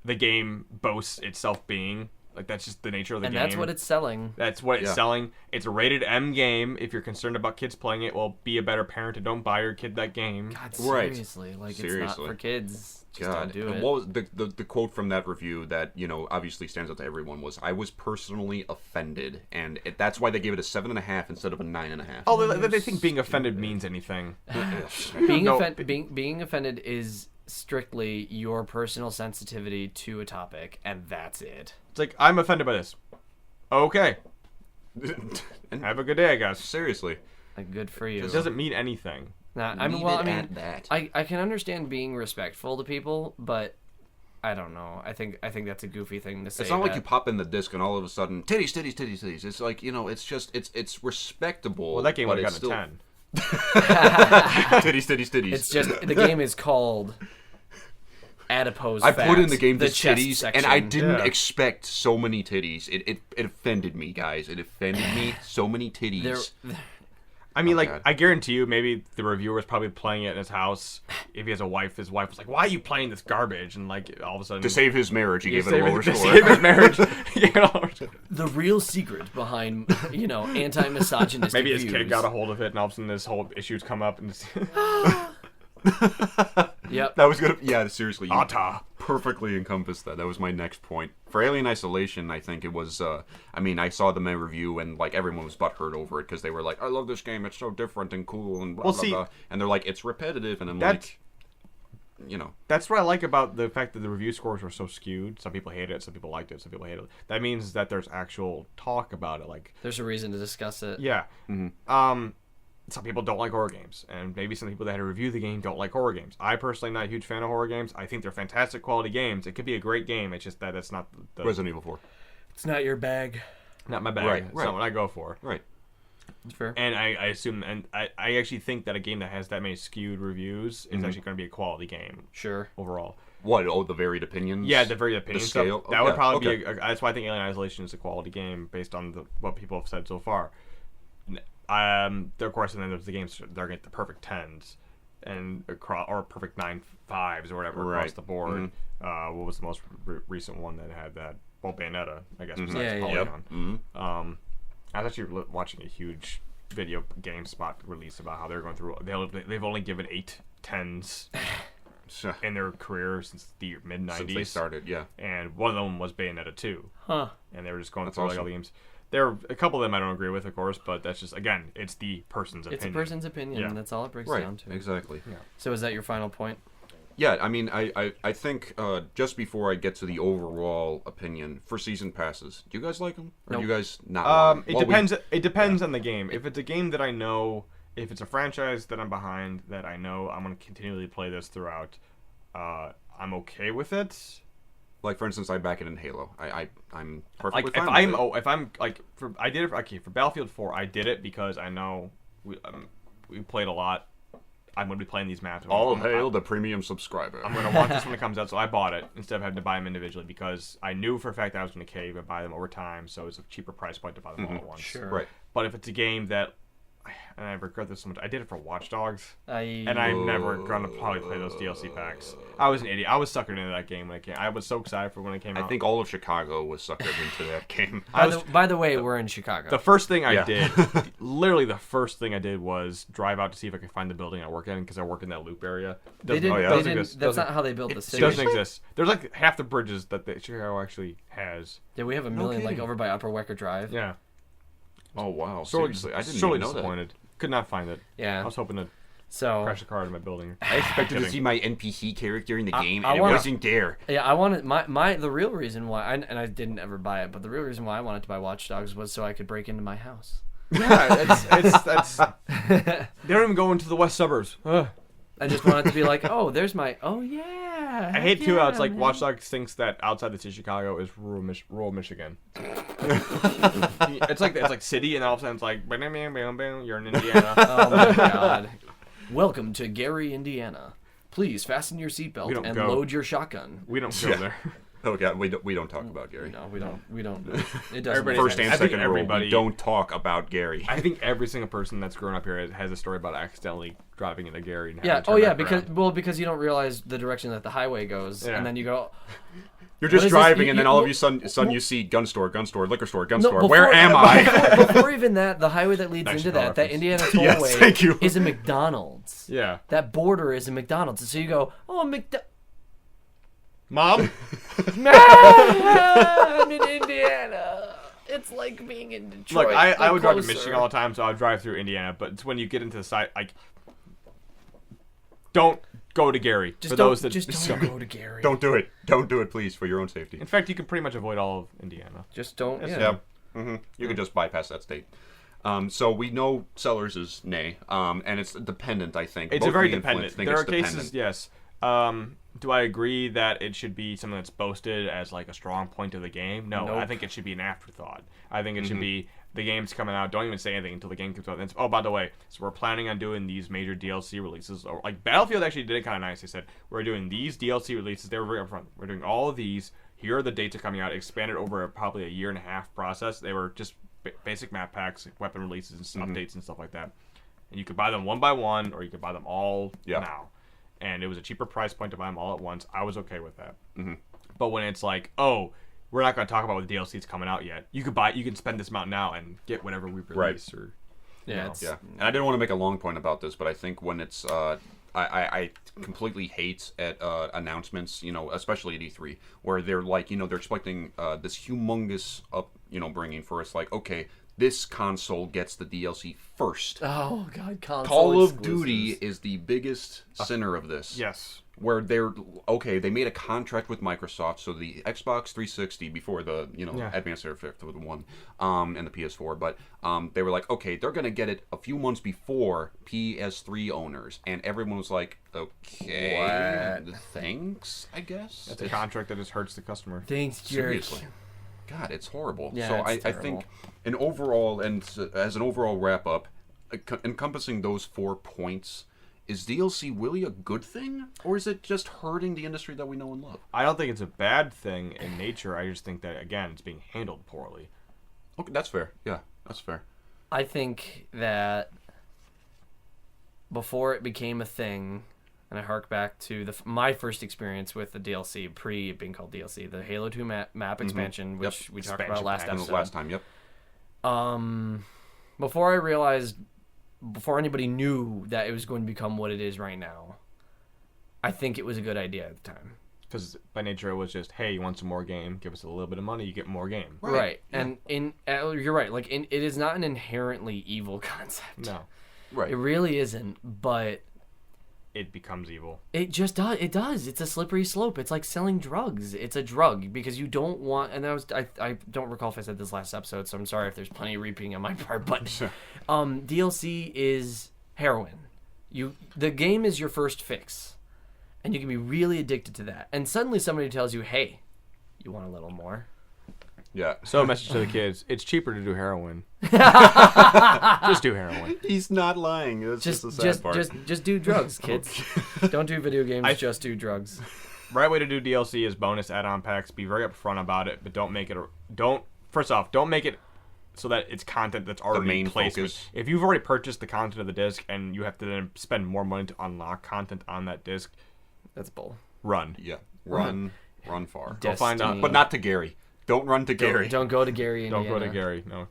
the game boasts itself being. Like that's just the nature of the game. And that's what it's selling. That's what it's Yeah. selling. It's a rated M game. If you're concerned about kids playing it, well, be a better parent and don't buy your kid that game. God, Right. seriously. Like, it's Seriously. not for kids. Just God. don't do And it. what was the quote from that review that obviously stands out to everyone was, "I was personally offended," and that's why they gave it a 7.5 instead of a 9.5. Oh, they think being offended means anything. being, No. being offended is strictly your personal sensitivity to a topic, and that's it. It's like, I'm offended by this. Okay. And Have a good day, I guess. seriously, Like, good for you. It doesn't mean anything. Nah, leave it at that. I can understand being respectful to people, but I don't know. I think that's a goofy thing to say. it's not like that- you pop in the disc and all of a sudden titties, titties, titties, titties. It's like it's just it's respectable. Well, that game but would have it's gotten a still 10. titties, titties, titties. It's just the game is called Adipose I Fat, put in the game the just chest titties, section. and I didn't Yeah. expect so many titties. It offended me, guys. It offended me. So many titties. I mean, God. I guarantee you, maybe the reviewer was probably playing it in his house. If he has a wife, his wife was like, "Why are you playing this garbage?" And like, all of a sudden, To save his marriage, he gave it a lower to score. save his marriage. He gave it a lower score. The real secret behind, anti-misogynistic Maybe his views. kid got a hold of it, and all of a sudden, this whole issue's come up, and it's Yep. That was good. Yeah, seriously. Ata perfectly encompassed that. That was my next point. For Alien Isolation, I think it was, I mean, I saw the main review and, like, everyone was butthurt over it because they were like, I love this game, it's so different and cool and blah, blah, blah. And they're like, it's repetitive, and I'm like, you know. That's what I like about the fact that the review scores were so skewed. Some people hated it, some people liked it, some people hated it. That means that there's actual talk about it. Like, there's a reason to discuss it. Yeah. Some people don't like horror games, and maybe some people that had to review the game don't like horror games. I personally am not a huge fan of horror games. I think they're fantastic quality games. It could be a great game. It's just that it's not the Resident Evil 4. It's not your bag. Not my bag. Right, It's not what I go for. Right. It's fair. And I assume, and I actually think that a game that has that many skewed reviews is actually going to be a quality game. Sure. Overall. What? Oh, the varied opinions? Yeah, the varied opinion scale? stuff. That would probably okay. be. That's why I think Alien Isolation is a quality game based on what people have said so far. Of course, and then there's the games they're getting the perfect 10s and across, or perfect 9.5s or whatever across the board. What was the most recent one that had that? Well, Bayonetta, I guess. Besides Polygon. I was actually watching a huge video GameSpot release about how they're going through. They've only given 8 10s in their career since the mid 90s. Since they started, yeah. And one of them was Bayonetta 2. Huh. And they were just going through all the games. There are a couple of them I don't agree with, of course, but that's just, again, it's the person's opinion. It's a person's opinion, and that's all it breaks down to. Exactly. Yeah. So is that your final point? Yeah, I mean, I think just before I get to the overall opinion for season passes, do you guys like them, or do you guys not? It depends. It depends on the game. If it's a game that I know, if it's a franchise that I'm behind, that I know I'm going to continually play this throughout, I'm okay with it. Like, for instance, I back it in Halo. I'm perfectly like fine with it. if I'm like I did it for Battlefield 4. I did it because I know we played a lot. I'm going to be playing these maps. All hail the premium subscriber. I'm going to want this when it comes out, so I bought it instead of having to buy them individually because I knew for a fact that I was going to cave and buy them over time, so it's a cheaper price point to buy them all at once. Sure. Right. But if it's a game that, and I regret this so much, I did it for Watch Dogs, and I I'm never going to probably play those DLC packs. I was an idiot. I was suckered into that game when it came. I was so excited for when it came out. I think all of Chicago was suckered into that game. By the way, we're in Chicago. The first thing I did, literally the first thing I did was drive out to see if I could find the building I work in because I work in that loop area. That's not how they built the city. It doesn't exist. There's like half the bridges that Chicago actually has. Yeah, we have a million like over by Upper Wecker Drive. Yeah. Oh wow! Seriously, I didn't sorely even know disappointed. that. Could not find it. Yeah. I was hoping to crash a car into my building. I expected to see my NPC character in the game, and it wanna, wasn't there. Yeah, I wanted the real reason why, and I didn't ever buy it, but the real reason why I wanted to buy Watch Dogs was so I could break into my house. Yeah, that's they don't even go into the west suburbs. Ugh. I just wanted to be like, oh, there's my, oh yeah. I hate too how it's like Watch Dogs thinks that outside the city of Chicago is rural Michigan. it's like city, and all of a sudden it's like, bam, bam, bam, bam, you're in Indiana. Oh my god. Welcome to Gary, Indiana. Please fasten your seatbelt and load your shotgun. We don't go there. Oh god, we don't talk about Gary. No, we don't. It doesn't. First and second rule, we don't talk about Gary. I think every single person that's grown up here has a story about accidentally driving into Gary. And yeah. Oh yeah, because you don't realize the direction that the highway goes, and then you go. You're just driving, and then all of you sudden you see gun store, liquor store, gun store. Where am I? Before even that, the highway that leads into that Indiana Tollway is a McDonald's. Yeah. That border is a McDonald's, and so you go, oh, Mom? I'm in Indiana. It's like being in Detroit. Look, I would drive to Michigan all the time, so I would drive through Indiana. But it's when you get into the side, like, don't go to Gary. Just don't go to Gary. Don't do it. Don't do it, please, for your own safety. In fact, you can pretty much avoid all of Indiana. Just don't. Yeah. Mm-hmm. You can just bypass that state. So we know Sellers is nay, and it's dependent. I think it's both a very me and Flint dependent. think There it's are cases, dependent. yes. Do I agree that it should be something that's boasted as like a strong point of the game? No, Nope. I think it should be an afterthought. I think it should be the game's coming out. Don't even say anything until the game comes out. And oh, by the way, so we're planning on doing these major DLC releases. Or like Battlefield actually did it kind of nice. They said we're doing these DLC releases. They were very upfront. We're doing all of these. Here are the dates are coming out. Expanded over probably a 1.5-year process. They were just basic map packs, weapon releases, and updates and stuff like that. And you could buy them one by one, or you could buy them all now. And it was a cheaper price point to buy them all at once. I was okay with that. But when it's like, oh, we're not going to talk about what the DLC's coming out yet. You can spend this amount now and get whatever we release. Or And I didn't want to make a long point about this, but I think when it's I completely hate at announcements, especially at E3, where they're like, they're expecting this humongous bringing for us, like, okay, this console gets the DLC first. Oh god, console Call of exclusives. Duty is the biggest sinner of this. Yes. Where they made a contract with Microsoft, so the Xbox 360 before the Advanced Warfare the one, and the PS4, but they were like, okay, they're gonna get it a few months before PS3 owners, and everyone was like, okay, thanks, I guess. That's a contract that just hurts the customer. Thanks, jerk. Seriously. God, it's horrible. Yeah, so it's I think as an overall wrap up, encompassing those 4 points. Is DLC really a good thing, or is it just hurting the industry that we know and love? I don't think it's a bad thing in nature. I just think that, again, it's being handled poorly. Okay, that's fair. Yeah, that's fair. I think that before it became a thing, and I hark back to my first experience with the DLC, pre it being called DLC, the Halo 2 map expansion, which we talked about last episode. Last time, yep. Before I realized, before anybody knew that it was going to become what it is right now, I think it was a good idea at the time. Because by nature it was just, hey, you want some more game? Give us a little bit of money, you get more game. Right. Yeah. And you're right. Like, it is not an inherently evil concept. No. Right. It really isn't, but it becomes evil. It just does. It does. It's a slippery slope. It's like selling drugs. It's a drug because you don't want. And I don't recall if I said this last episode, so I'm sorry if there's plenty of repeating on my part. But DLC is heroin. The game is your first fix, and you can be really addicted to that. And suddenly somebody tells you, "Hey, you want a little more?" Yeah. So a message to the kids: it's cheaper to do heroin. Just do heroin. He's not lying. That's just the sad part. Just do drugs, kids. Don't do video games. Just do drugs. Right way to do DLC is bonus add-on packs. Be very upfront about it, but don't make it so that it's content that's already main placed. focus. If you've already purchased the content of the disc and you have to then spend more money to unlock content on that disc, that's bull. Run. Yeah. Run far. Go find out, but not to Gary. Don't run to Gary. Don't go to Gary, Indiana. Don't go to Gary. No.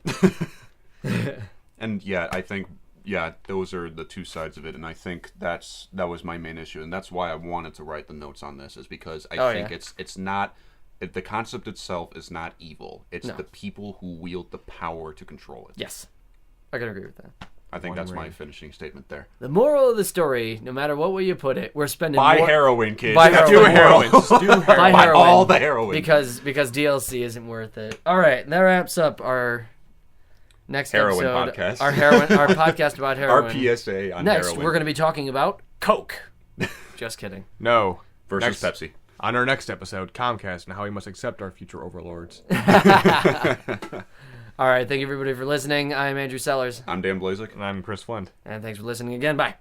And yeah, I think those are the two sides of it, and I think that was my main issue, and that's why I wanted to write the notes on this, is because I think it's not the concept itself is not evil. It's the people who wield the power to control it. Yes, I can agree with that. I think that's my finishing statement there. The moral of the story, no matter what way you put it, we're spending Buy more... heroin, kids. Buy heroin. Do heroin. Just do heroin. Buy heroin. All the heroin. Because DLC isn't worth it. All right, that wraps up our next heroin episode. Podcast. Our podcast about heroin. Our PSA on Next, heroin. we're going to be talking about Coke. Just kidding. No. Versus Pepsi. On our next episode, Comcast and how we must accept our future overlords. All right, thank you everybody for listening. I'm Andrew Sellers. I'm Dan Blazek. And I'm Chris Flint. And thanks for listening again. Bye.